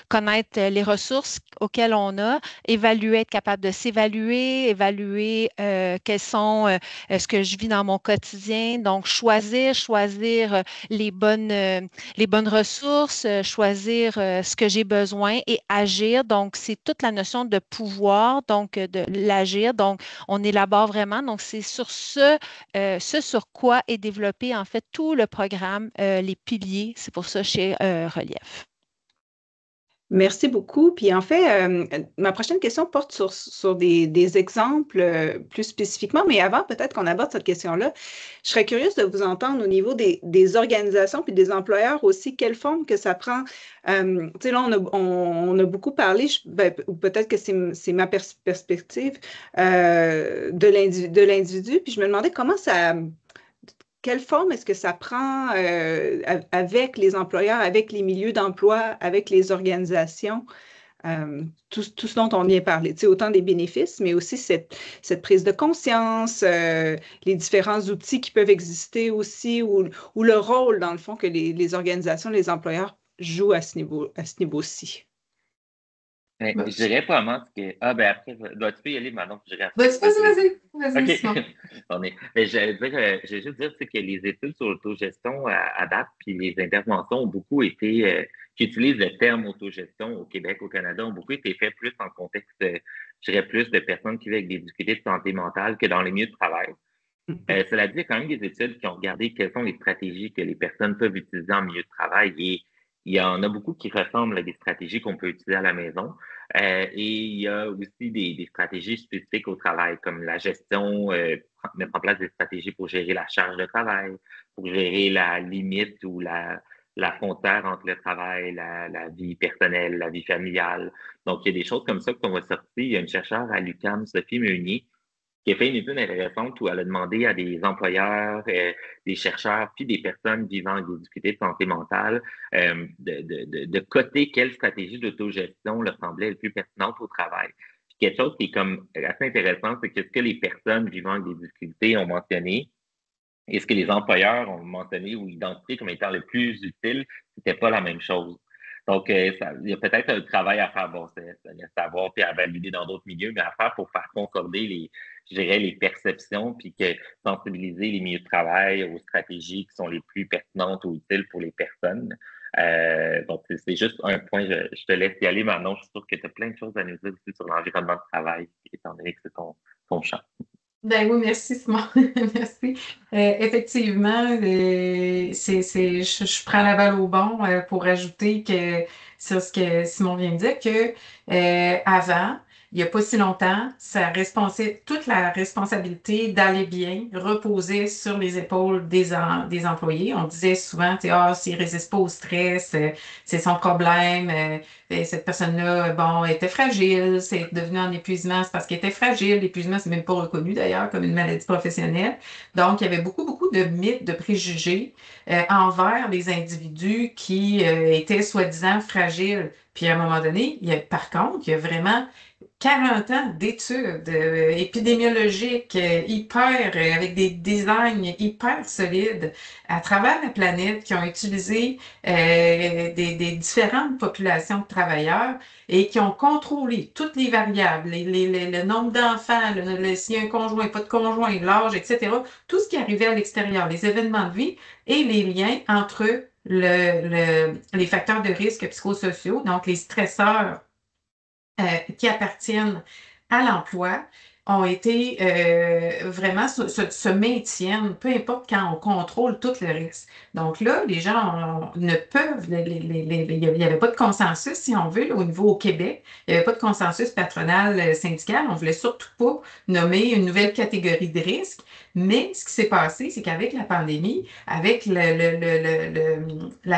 connaître les ressources auxquelles on a, évaluer, être capable de s'évaluer, évaluer quels sont ce que je vis dans mon quotidien. Donc, choisir les bonnes ressources, choisir ce que j'ai besoin et agir. Donc, c'est toute la notion de pouvoir, donc de l'agir. Donc, on élabore vraiment. Donc, c'est sur ce sur quoi est développé en fait tout le programme, les piliers. C'est pour ça chez Relief. Merci beaucoup. Puis en fait, ma prochaine question porte sur des exemples plus spécifiquement, mais avant peut-être qu'on aborde cette question-là, je serais curieuse de vous entendre au niveau des organisations puis des employeurs aussi, quelle forme que ça prend. Tu sais, là, on a beaucoup parlé, ou peut-être que c'est ma perspective de l'individu, puis je me demandais quelle forme est-ce que ça prend avec les employeurs, avec les milieux d'emploi, avec les organisations, tout ce dont on vient parler, tu sais, autant des bénéfices, mais aussi cette prise de conscience, les différents outils qui peuvent exister aussi, ou le rôle, dans le fond, que les organisations, les employeurs jouent à ce niveau-ci. Je dirais probablement que. Ah, ben après, tu peux y aller, Manon, je dirais après. Vas-y, Simon. Je vais juste dire que les études sur l'autogestion à date, puis les interventions ont beaucoup été, qui utilisent le terme autogestion au Québec, au Canada, ont beaucoup été faites plus en contexte, je dirais plus de personnes qui vivent avec des difficultés de santé mentale que dans les milieux de travail. Cela dit, il y a quand même des études qui ont regardé quelles sont les stratégies que les personnes peuvent utiliser en milieu de travail et il y en a beaucoup qui ressemblent à des stratégies qu'on peut utiliser à la maison. Et il y a aussi des stratégies spécifiques au travail, comme la gestion, mettre en place des stratégies pour gérer la charge de travail, pour gérer la limite ou la frontière entre le travail, la vie personnelle, la vie familiale. Donc, il y a des choses comme ça qu'on va sortir. Il y a une chercheure à l'UQAM, Sophie Meunier, qui a fait une étude intéressante où elle a demandé à des employeurs, des chercheurs, puis des personnes vivant avec des difficultés de santé mentale de coter quelle stratégie d'autogestion leur semblait le plus pertinente au travail. Puis quelque chose qui est comme assez intéressant, c'est que ce que les personnes vivant avec des difficultés ont mentionné et ce que les employeurs ont mentionné ou identifié comme étant le plus utile, c'était pas la même chose. Donc, il y a peut-être un travail à faire, bon, c'est à savoir puis à valider dans d'autres milieux, mais à faire pour faire concorder je dirais, les perceptions, puis que sensibiliser les milieux de travail aux stratégies qui sont les plus pertinentes ou utiles pour les personnes. Donc, c'est juste un point, je te laisse y aller maintenant. Je suis sûr que tu as plein de choses à nous dire aussi sur l'environnement de travail, étant donné que c'est ton champ. Ben oui, merci Simon. Merci. Effectivement, je prends la balle au bon pour ajouter que sur ce que Simon vient de dire, que avant, il n'y a pas si longtemps, toute la responsabilité d'aller bien reposait sur les épaules des employés. On disait souvent, tu sais, ah, s'il ne résiste pas au stress, c'est son problème. Et cette personne-là, bon, était fragile, c'est devenu un épuisement, c'est parce qu'elle était fragile. L'épuisement, c'est même pas reconnu d'ailleurs comme une maladie professionnelle. Donc, il y avait beaucoup, beaucoup de mythes, de préjugés envers les individus qui étaient soi-disant fragiles. Puis à un moment donné, par contre, il y a vraiment 40 ans d'études épidémiologiques avec des designs hyper solides à travers la planète qui ont utilisé des différentes populations de travailleurs et qui ont contrôlé toutes les variables, le nombre d'enfants, s'il y a un conjoint, pas de conjoint, l'âge, etc. Tout ce qui arrivait à l'extérieur, les événements de vie et les liens entre les facteurs de risque psychosociaux, donc les stresseurs qui appartiennent à l'emploi ont été vraiment se maintiennent, peu importe quand on contrôle tout le reste. Donc là, les gens ne peuvent, il n'y avait pas de consensus, si on veut, là, au niveau au Québec. Il n'y avait pas de consensus patronal syndical. On ne voulait surtout pas nommer une nouvelle catégorie de risque. Mais ce qui s'est passé, c'est qu'avec la pandémie, avec la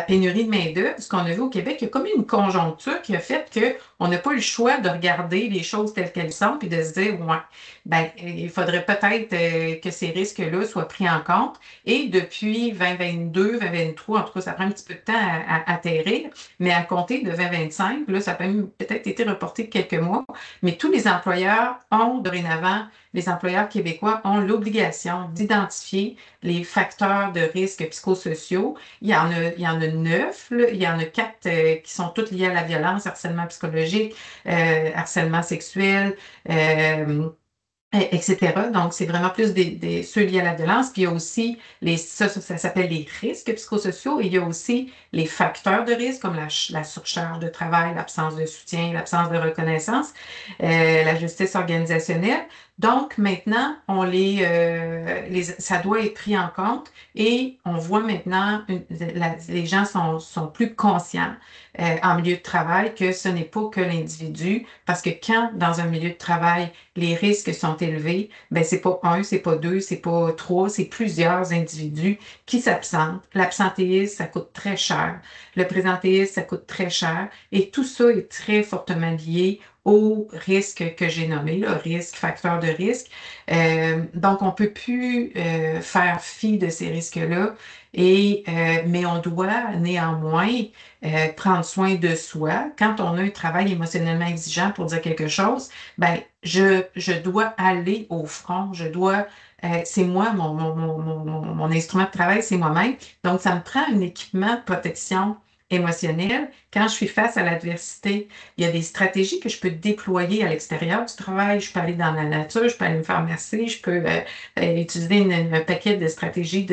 pénurie de main-d'œuvre, ce qu'on a vu au Québec, il y a comme une conjoncture qui a fait qu'on n'a pas eu le choix de regarder les choses telles qu'elles sont puis de se dire, ouais, ben, il faudrait peut-être que ces risques-là soient pris en compte. Et depuis 2022, 2023, en tout cas, ça prend un petit peu de temps à atterrir, mais à compter de 2025, là, ça a peut-être été reporté de quelques mois, mais tous les employeurs ont dorénavant, les employeurs québécois ont l'obligation d'identifier les facteurs de risque psychosociaux. Il y en a 9, là. Il y en a 4 qui sont toutes liées à la violence, harcèlement psychologique, harcèlement sexuel, etc. Donc, c'est vraiment plus ceux liés à la violence. Puis il y a aussi ça s'appelle les risques psychosociaux. Et il y a aussi les facteurs de risque, comme la surcharge de travail, l'absence de soutien, l'absence de reconnaissance, la justice organisationnelle. Donc, maintenant, ça doit être pris en compte et on voit maintenant, les gens sont plus conscients en milieu de travail que ce n'est pas que l'individu, parce que quand, dans un milieu de travail, les risques sont élevés, ben c'est pas un, c'est pas deux, c'est pas trois, c'est plusieurs individus qui s'absentent. L'absentéisme, ça coûte très cher. Le présentéisme, ça coûte très cher. Et tout ça est très fortement lié aux risques que j'ai nommés, le risque, facteur de risque. Donc, on peut plus faire fi de ces risques-là, mais on doit néanmoins prendre soin de soi. Quand on a un travail émotionnellement exigeant pour dire quelque chose, ben je dois aller au front, c'est moi, mon instrument de travail, c'est moi-même. Donc, ça me prend un équipement de protection émotionnelle. Quand je suis face à l'adversité, il y a des stratégies que je peux déployer à l'extérieur du travail. Je peux aller dans la nature, je peux aller me faire masser, je peux utiliser un paquet de stratégies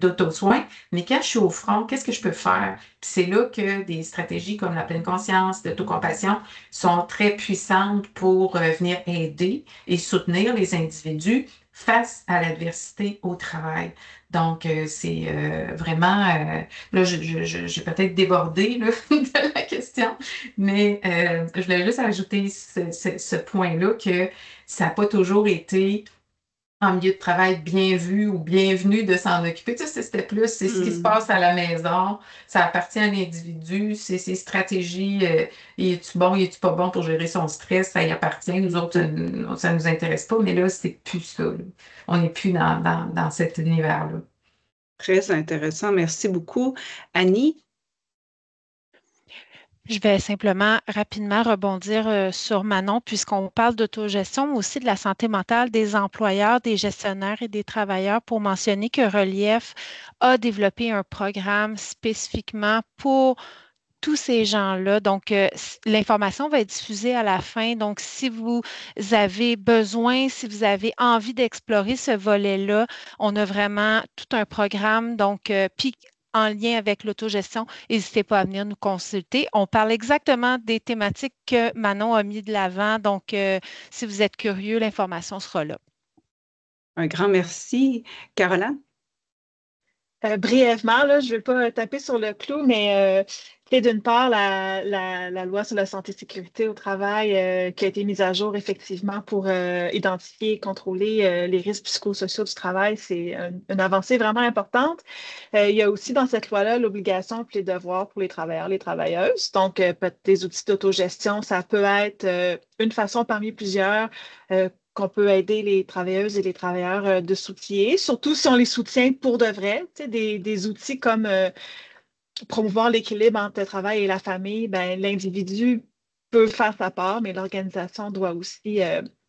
d'auto-soin. Mais quand je suis au front, qu'est-ce que je peux faire? Puis c'est là que des stratégies comme la pleine conscience, l'autocompassion sont très puissantes pour venir aider et soutenir les individus face à l'adversité au travail. Donc, c'est vraiment, là, j'ai peut-être débordé là, de la question, mais je voulais juste ajouter ce point-là que ça n'a pas toujours été en milieu de travail bien vu ou bienvenu de s'en occuper. Tu sais, c'est ce qui se passe à la maison, ça appartient à l'individu, c'est ses stratégies, es-tu bon, es-tu pas bon pour gérer son stress, ça y appartient, nous autres, ça nous intéresse pas, mais là, c'est plus ça, là. On n'est plus dans cet univers-là. Très intéressant. Merci beaucoup. Annie? Je vais simplement rapidement rebondir sur Manon, puisqu'on parle d'autogestion, mais aussi de la santé mentale des employeurs, des gestionnaires et des travailleurs, pour mentionner que Relief a développé un programme spécifiquement pour tous ces gens-là. Donc, l'information va être diffusée à la fin. Donc, si vous avez besoin, si vous avez envie d'explorer ce volet-là, on a vraiment tout un programme. Donc, puis en lien avec l'autogestion, n'hésitez pas à venir nous consulter. On parle exactement des thématiques que Manon a mis de l'avant. Donc, si vous êtes curieux, l'information sera là. Un grand merci. Caroline? Brièvement, là, je ne vais pas taper sur le clou, mais c'est d'une part la loi sur la santé et sécurité au travail qui a été mise à jour effectivement pour identifier et contrôler les risques psychosociaux du travail. C'est une avancée vraiment importante. Il y a aussi dans cette loi-là l'obligation et les devoirs pour les travailleurs, les travailleuses. Donc, des outils d'autogestion, ça peut être une façon parmi plusieurs qu'on peut aider les travailleuses et les travailleurs de s'outiller, surtout si on les soutient pour de vrai. Tu sais, des outils comme promouvoir l'équilibre entre le travail et la famille, ben, l'individu peut faire sa part, mais l'organisation doit aussi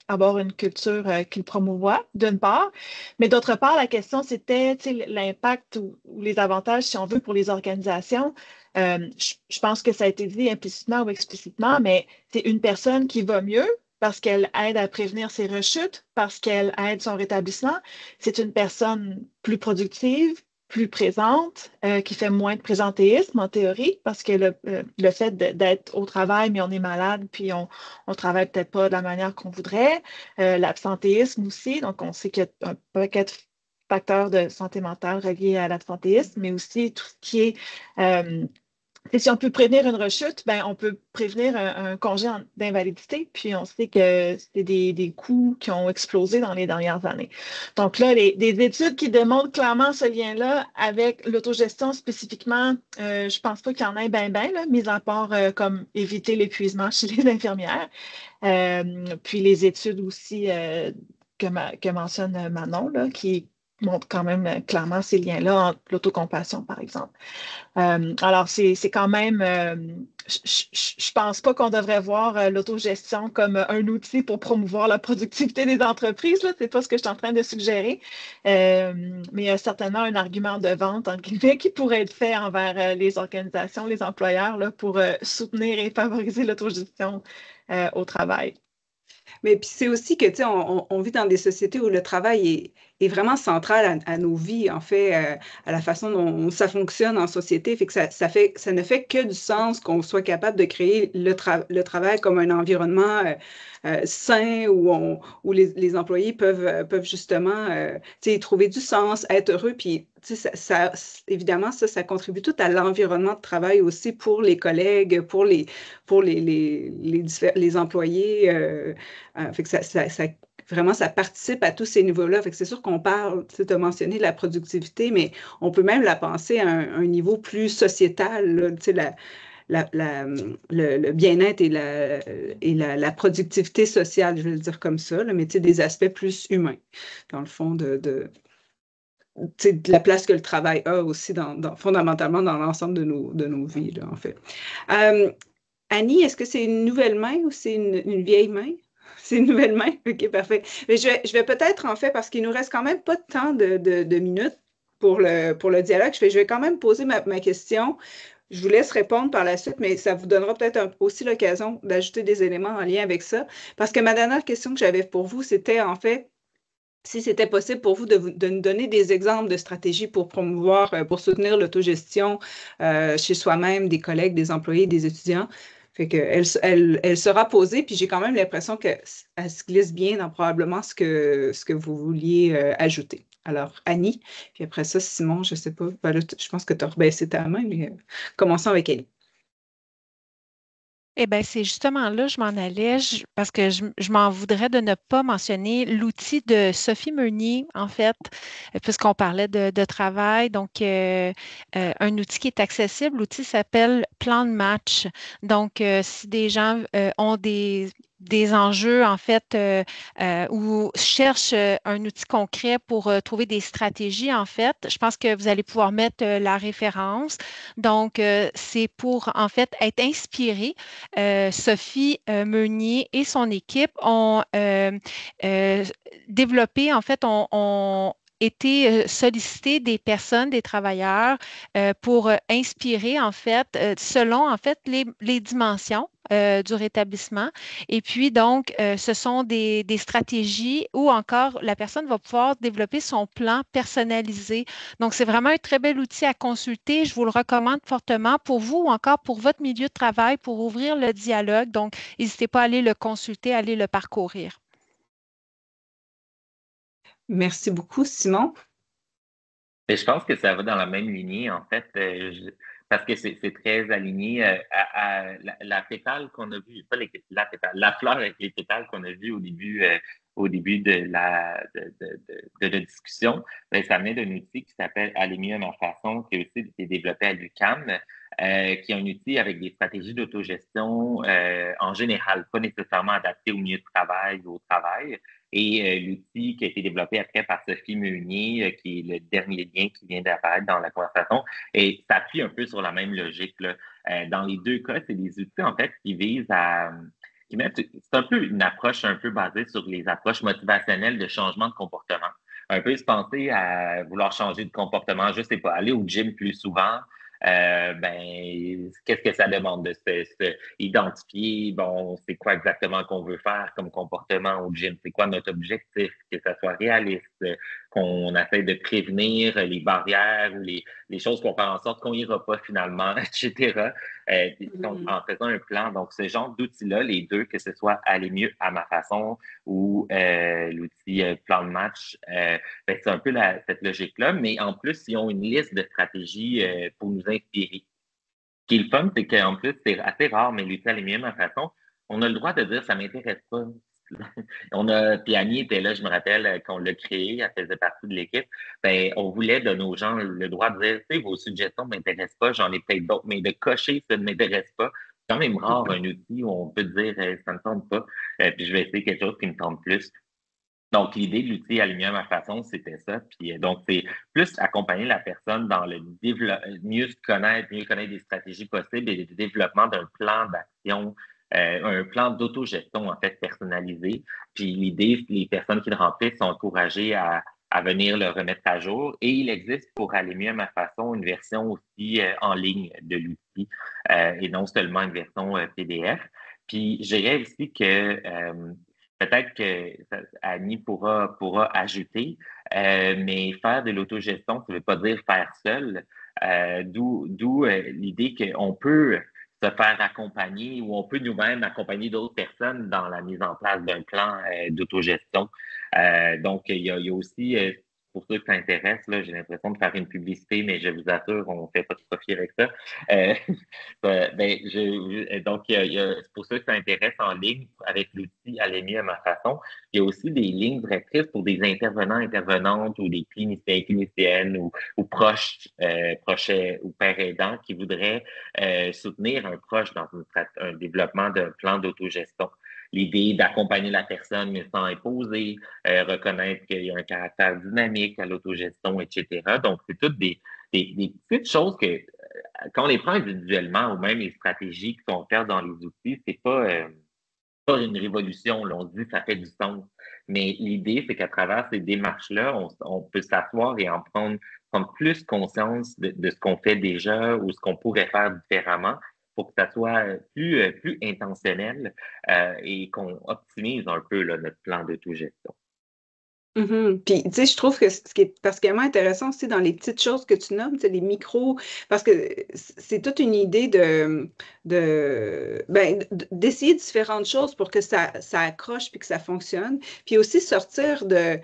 avoir une culture qui le promouvoit, d'une part. Mais d'autre part, la question, c'était l'impact ou les avantages, si on veut, pour les organisations. Je pense que ça a été dit implicitement ou explicitement, mais c'est une personne qui va mieux parce qu'elle aide à prévenir ses rechutes, parce qu'elle aide son rétablissement. C'est une personne plus productive, plus présente, qui fait moins de présentéisme en théorie, parce que le fait d'être au travail, mais on est malade, puis on travaille peut-être pas de la manière qu'on voudrait. L'absentéisme aussi, donc on sait qu'il y a un paquet de facteurs de santé mentale reliés à l'absentéisme, mais aussi tout ce qui est et si on peut prévenir une rechute, ben, on peut prévenir un congé d'invalidité. Puis on sait que c'est des coûts qui ont explosé dans les dernières années. Donc là, des études qui démontrent clairement ce lien-là avec l'autogestion spécifiquement, je pense pas qu'il y en ait bien, mis à part comme éviter l'épuisement chez les infirmières. Puis les études aussi que mentionne Manon, là, qui montrent quand même clairement ces liens-là entre l'autocompassion, par exemple. Alors, c'est quand même, je pense pas qu'on devrait voir l'autogestion comme un outil pour promouvoir la productivité des entreprises. Ce n'est pas ce que je suis en train de suggérer. Mais il y a certainement un argument de vente, entre guillemets, qui pourrait être fait envers les organisations, les employeurs, là, pour soutenir et favoriser l'autogestion au travail. Mais puis c'est aussi que, tu sais, on vit dans des sociétés où le travail est vraiment central à nos vies, en fait, à la façon dont ça fonctionne en société. Fait que ça ne fait que du sens qu'on soit capable de créer le travail comme un environnement sain où les employés peuvent justement, tu sais, trouver du sens, être heureux. Puis, tu sais, évidemment, ça contribue tout à l'environnement de travail aussi pour les collègues, pour les employés. Fait que vraiment, ça participe à tous ces niveaux-là. Fait que c'est sûr qu'on parle, tu as mentionné la productivité, mais on peut même la penser à un niveau plus sociétal, là, tu sais, le bien-être et la productivité sociale, je vais le dire comme ça, là, mais tu sais, des aspects plus humains, dans le fond, de la place que le travail a aussi fondamentalement dans l'ensemble de nos vies, là, en fait. Annie, est-ce que c'est une nouvelle main ou c'est une vieille main? C'est une nouvelle main? OK, parfait. Mais je vais peut-être, en fait, parce qu'il nous reste quand même pas tant de minutes pour le dialogue, je vais quand même poser ma question. Je vous laisse répondre par la suite, mais ça vous donnera peut-être aussi l'occasion d'ajouter des éléments en lien avec ça. Parce que ma dernière question que j'avais pour vous, c'était en fait, si c'était possible pour vous de nous donner des exemples de stratégies pour promouvoir, pour soutenir l'autogestion chez soi-même, des collègues, des employés, des étudiants. Fait que elle sera posée, puis j'ai quand même l'impression qu'elle se glisse bien dans probablement ce que vous vouliez ajouter. Alors, Annie, puis après ça, Simon, je ne sais pas, ben là, je pense que tu as rebaissé ta main, mais commençons avec Annie. Eh bien, c'est justement là, je m'en allais, parce que je m'en voudrais de ne pas mentionner l'outil de Sophie Meunier, en fait, puisqu'on parlait de travail. Donc, un outil qui est accessible, l'outil s'appelle Plan de match. Donc, si des gens ont des enjeux, en fait, ou cherchent un outil concret pour trouver des stratégies, en fait, je pense que vous allez pouvoir mettre la référence. Donc, c'est pour, en fait, être inspiré. Sophie Meunier et son équipe ont développé, en fait, ont été solliciter des personnes, des travailleurs pour inspirer, en fait, selon, en fait, les dimensions du rétablissement. Et puis, donc, ce sont des stratégies où encore la personne va pouvoir développer son plan personnalisé. Donc, c'est vraiment un très bel outil à consulter. Je vous le recommande fortement pour vous ou encore pour votre milieu de travail pour ouvrir le dialogue. Donc, n'hésitez pas à aller le consulter, à aller le parcourir. Merci beaucoup, Simon. Mais je pense que ça va dans la même lignée, en fait, parce que c'est très aligné à la pétale qu'on a vue, pas la pétale, la fleur avec les pétales qu'on a vue au début de la discussion. Ben, ça venait d'un outil qui s'appelle Aller mieux à ma façon, qui a aussi été développé à l'UQAM, qui est un outil avec des stratégies d'autogestion en général, pas nécessairement adaptées au milieu de travail ou au travail. Et l'outil qui a été développé après par Sophie Meunier, qui est le dernier lien qui vient d'apparaître dans la conversation, et s'appuie un peu sur la même logique, là. Dans les deux cas, c'est des outils, en fait, qui visent à... c'est un peu une approche un peu basée sur les approches motivationnelles de changement de comportement. Un peu se penser à vouloir changer de comportement, je sais pas, aller au gym plus souvent, ben, qu'est-ce que ça demande de identifier, bon, c'est quoi exactement qu'on veut faire comme comportement au gym, c'est quoi notre objectif, que ça soit réaliste, qu'on essaie de prévenir les barrières ou les choses qu'on fait en sorte qu'on ira pas finalement, etc. En faisant un plan. Donc, ce genre d'outils-là, les deux, que ce soit aller mieux à ma façon ou l'outil plan de match, ben, c'est un peu cette logique-là, mais en plus, ils ont une liste de stratégies pour nous inspirer. Ce qui est le fun, c'est qu'en plus, c'est assez rare, mais l'outil aller mieux à ma façon, on a le droit de dire ça m'intéresse pas. Puis Annie était là, je me rappelle, qu'on l'a créé, elle faisait partie de l'équipe. Ben, on voulait donner aux gens le droit de dire, tu sais, vos suggestions ne m'intéressent pas, j'en ai peut-être d'autres, mais de cocher, ça ne m'intéresse pas. C'est quand même rare un outil où on peut dire, ça ne me tente pas, puis je vais essayer quelque chose qui me tente plus. Donc, l'idée de l'outil Aligner à ma façon, c'était ça. Puis, donc, c'est plus accompagner la personne dans le mieux se connaître, mieux connaître des stratégies possibles et le développement d'un plan d'action, un plan d'autogestion, en fait, personnalisé. Puis, l'idée, les personnes qui le remplissent sont encouragées à venir le remettre à jour. Et il existe pour Aller mieux à ma façon une version aussi en ligne de l'outil et non seulement une version PDF. Puis, je dirais aussi que peut-être que Annie pourra ajouter, mais faire de l'autogestion, ça ne veut pas dire faire seul. D'où l'idée qu'on peut se faire accompagner ou on peut nous-mêmes accompagner d'autres personnes dans la mise en place d'un plan d'autogestion. Donc, il y a aussi, pour ceux que ça intéresse, là, j'ai l'impression de faire une publicité, mais je vous assure, on ne fait pas de profit avec ça. Ben, donc, c'est pour ceux que ça intéresse en ligne, avec l'outil Aller mieux à ma façon, il y a aussi des lignes directrices pour des intervenants, intervenantes ou des cliniciens, cliniciennes ou proches, ou pères aidants qui voudraient soutenir un proche dans un développement d'un plan d'autogestion. L'idée d'accompagner la personne, mais sans imposer, reconnaître qu'il y a un caractère dynamique à l'autogestion, etc. Donc, c'est toutes des petites choses que, quand on les prend individuellement ou même les stratégies qui sont offertes dans les outils, c'est pas une révolution. Là. On se dit que ça fait du sens. Mais l'idée, c'est qu'à travers ces démarches-là, on peut s'asseoir et en prendre plus conscience de ce qu'on fait déjà ou ce qu'on pourrait faire différemment pour que ça soit plus intentionnel et qu'on optimise un peu là, notre plan d'autogestion. Puis, tu sais, je trouve que ce qui est particulièrement intéressant aussi dans les petites choses que tu nommes, tu sais, les micros, parce que c'est toute une idée d'essayer différentes choses pour que ça accroche puis que ça fonctionne. Puis aussi sortir de,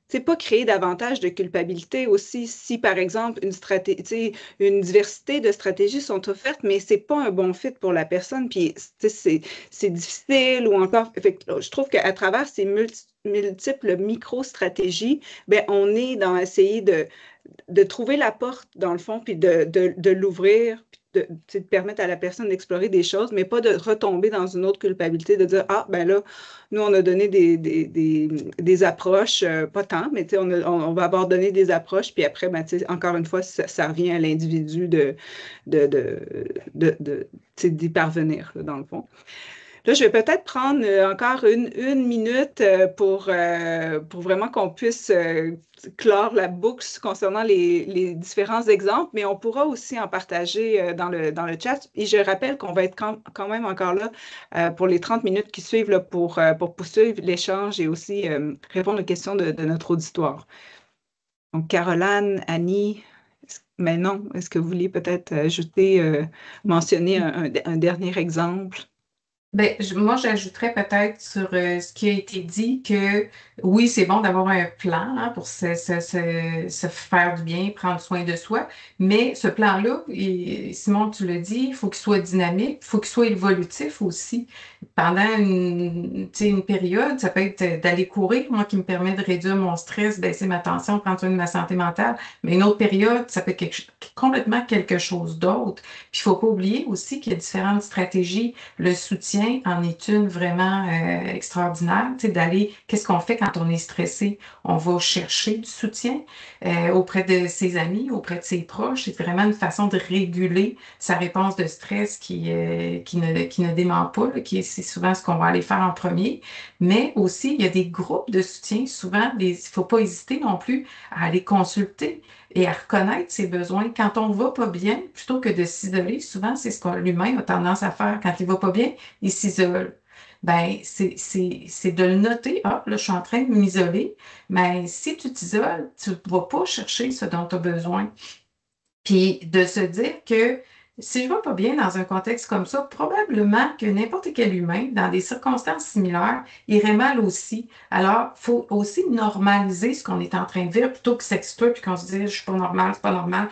c'est pas créer davantage de culpabilité aussi si, par exemple, une diversité de stratégies sont offertes, mais c'est pas un bon fit pour la personne, puis c'est difficile ou encore. Fait que, je trouve qu'à travers ces multiples micro-stratégies, ben, on est dans essayer de trouver la porte, dans le fond, puis de l'ouvrir, puis de permettre à la personne d'explorer des choses, mais pas de retomber dans une autre culpabilité, de dire, ah, ben là, nous, on a donné des approches, pas tant, mais on va avoir donné des approches, puis après, ben, encore une fois, ça revient à l'individu d'y parvenir, là, dans le fond. Là, je vais peut-être prendre encore une minute pour vraiment qu'on puisse clore la boucle concernant les différents exemples, mais on pourra aussi en partager dans le chat. Et je rappelle qu'on va être quand même encore là pour les 30 minutes qui suivent là, pour poursuivre l'échange et aussi répondre aux questions de notre auditoire. Donc, Caroline, Annie, maintenant, est-ce que vous vouliez peut-être ajouter, mentionner un dernier exemple? Ben, moi, j'ajouterais peut-être sur ce qui a été dit que oui, c'est bon d'avoir un plan hein, pour se faire du bien, prendre soin de soi, mais ce plan-là, Simon, tu l'as dit, il faut qu'il soit dynamique, il faut qu'il soit évolutif aussi. Pendant tu sais, une période, ça peut être d'aller courir, moi qui me permet de réduire mon stress, baisser ma tension, prendre soin de ma santé mentale, mais une autre période, ça peut être complètement quelque chose d'autre. Puis il ne faut pas oublier aussi qu'il y a différentes stratégies. Le soutien en est une vraiment extraordinaire. Tu sais, qu'est-ce qu'on fait quand on est stressé? On va chercher du soutien auprès de ses amis, auprès de ses proches. C'est vraiment une façon de réguler sa réponse de stress qui ne dément pas, là, c'est souvent ce qu'on va aller faire en premier. Mais aussi, il y a des groupes de soutien. Souvent, il ne faut pas hésiter non plus à aller consulter et à reconnaître ses besoins. Quand on va pas bien, plutôt que de s'isoler, souvent, c'est ce que l'humain a tendance à faire. Quand il va pas bien, il s'isole. Ben, c'est de le noter. Ah, là, je suis en train de m'isoler. Mais si tu t'isoles, tu ne vas pas chercher ce dont tu as besoin. Puis de se dire que si je ne vais pas bien dans un contexte comme ça, probablement que n'importe quel humain, dans des circonstances similaires, irait mal aussi. Alors, il faut aussi normaliser ce qu'on est en train de vivre plutôt que s'exclure puis qu'on se dise, je suis pas normal, c'est pas normal.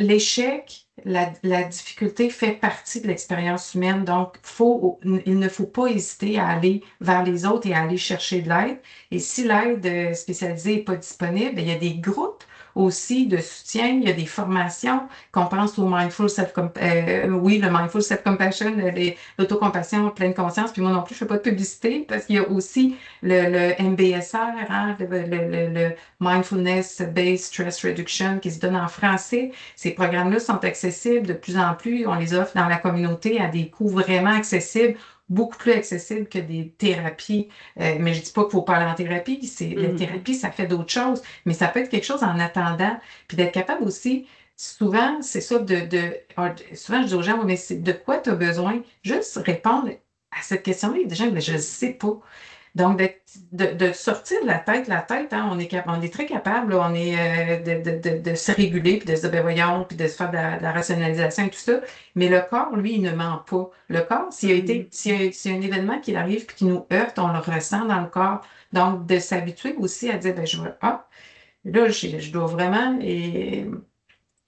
L'échec, la difficulté fait partie de l'expérience humaine, donc il ne faut pas hésiter à aller vers les autres et à aller chercher de l'aide. Et si l'aide spécialisée n'est pas disponible, il y a des groupes aussi de soutien, il y a des formations, qu'on pense au mindful oui, le mindful self-compassion, l'autocompassion, pleine conscience, puis moi non plus, je ne fais pas de publicité parce qu'il y a aussi le MBSR, hein, le Mindfulness Based Stress Reduction qui se donne en français. Ces programmes-là sont accessibles de plus en plus. On les offre dans la communauté à des coûts vraiment accessibles, beaucoup plus accessibles que des thérapies. Mais je ne dis pas qu'il faut pas aller en thérapie. La thérapie, ça fait d'autres choses, mais ça peut être quelque chose en attendant. Puis d'être capable aussi, souvent, c'est ça, souvent je dis aux gens, mais c'est de quoi tu as besoin? Juste répondre à cette question-là. Il y a des gens, mais je ne sais pas. Donc, de sortir de la tête, hein, on est très capable, là, on est de se réguler, puis de se dire, ben voyons, puis de se faire de la rationalisation et tout ça. Mais le corps, lui, il ne ment pas. Le corps, s'il y a un événement qui arrive puis qui nous heurte, on le ressent dans le corps. Donc, de s'habituer aussi à dire, ben là, je dois vraiment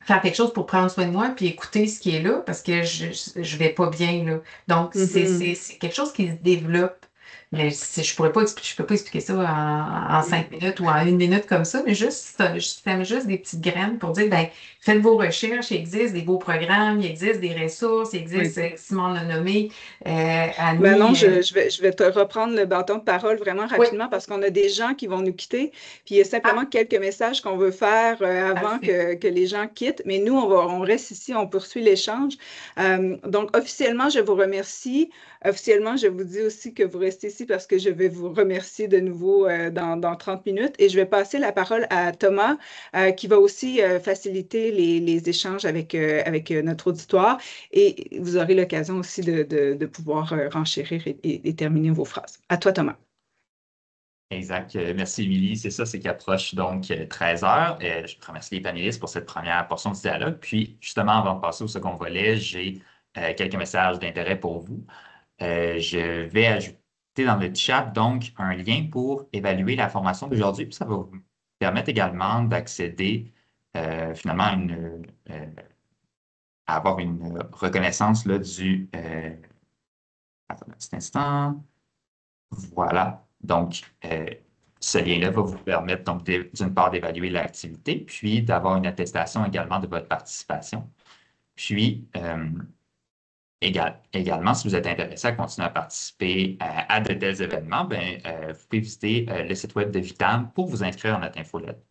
faire quelque chose pour prendre soin de moi puis écouter ce qui est là parce que je vais pas bien, là. Donc, c'est quelque chose qui se développe. Mais je peux pas expliquer ça en 5 minutes ou en 1 minute comme ça, mais je sème juste des petites graines pour dire, ben, faites vos recherches, il existe des beaux programmes, il existe des ressources, il existe, Simon l'a nommé, Annie. Ben non, je vais te reprendre le bâton de parole vraiment rapidement parce qu'on a des gens qui vont nous quitter. Puis il y a simplement quelques messages qu'on veut faire avant que les gens quittent. Mais nous, on reste ici, on poursuit l'échange. Donc, officiellement, je vous remercie. Officiellement, je vous dis aussi que vous restez ici parce que je vais vous remercier de nouveau dans 30 minutes. Et je vais passer la parole à Thomas qui va aussi faciliter les échanges avec notre auditoire. Et vous aurez l'occasion aussi de pouvoir renchérir et terminer vos phrases. À toi, Thomas. Exact. Merci, Émilie. C'est ça, c'est qu'approche donc 13 heures. Je remercie les panélistes pour cette première portion du dialogue. Puis, justement, avant de passer au second volet, j'ai quelques messages d'intérêt pour vous. Je vais ajouter dans le chat donc un lien pour évaluer la formation d'aujourd'hui. Puis ça va vous permettre également d'accéder finalement à avoir une reconnaissance là, Attends un petit instant. Voilà. Donc, ce lien-là va vous permettre donc d'une part d'évaluer l'activité, puis d'avoir une attestation également de votre participation. Puis, également, si vous êtes intéressé à continuer à participer à de tels événements, vous pouvez visiter le site web de Vitam pour vous inscrire à notre infolette.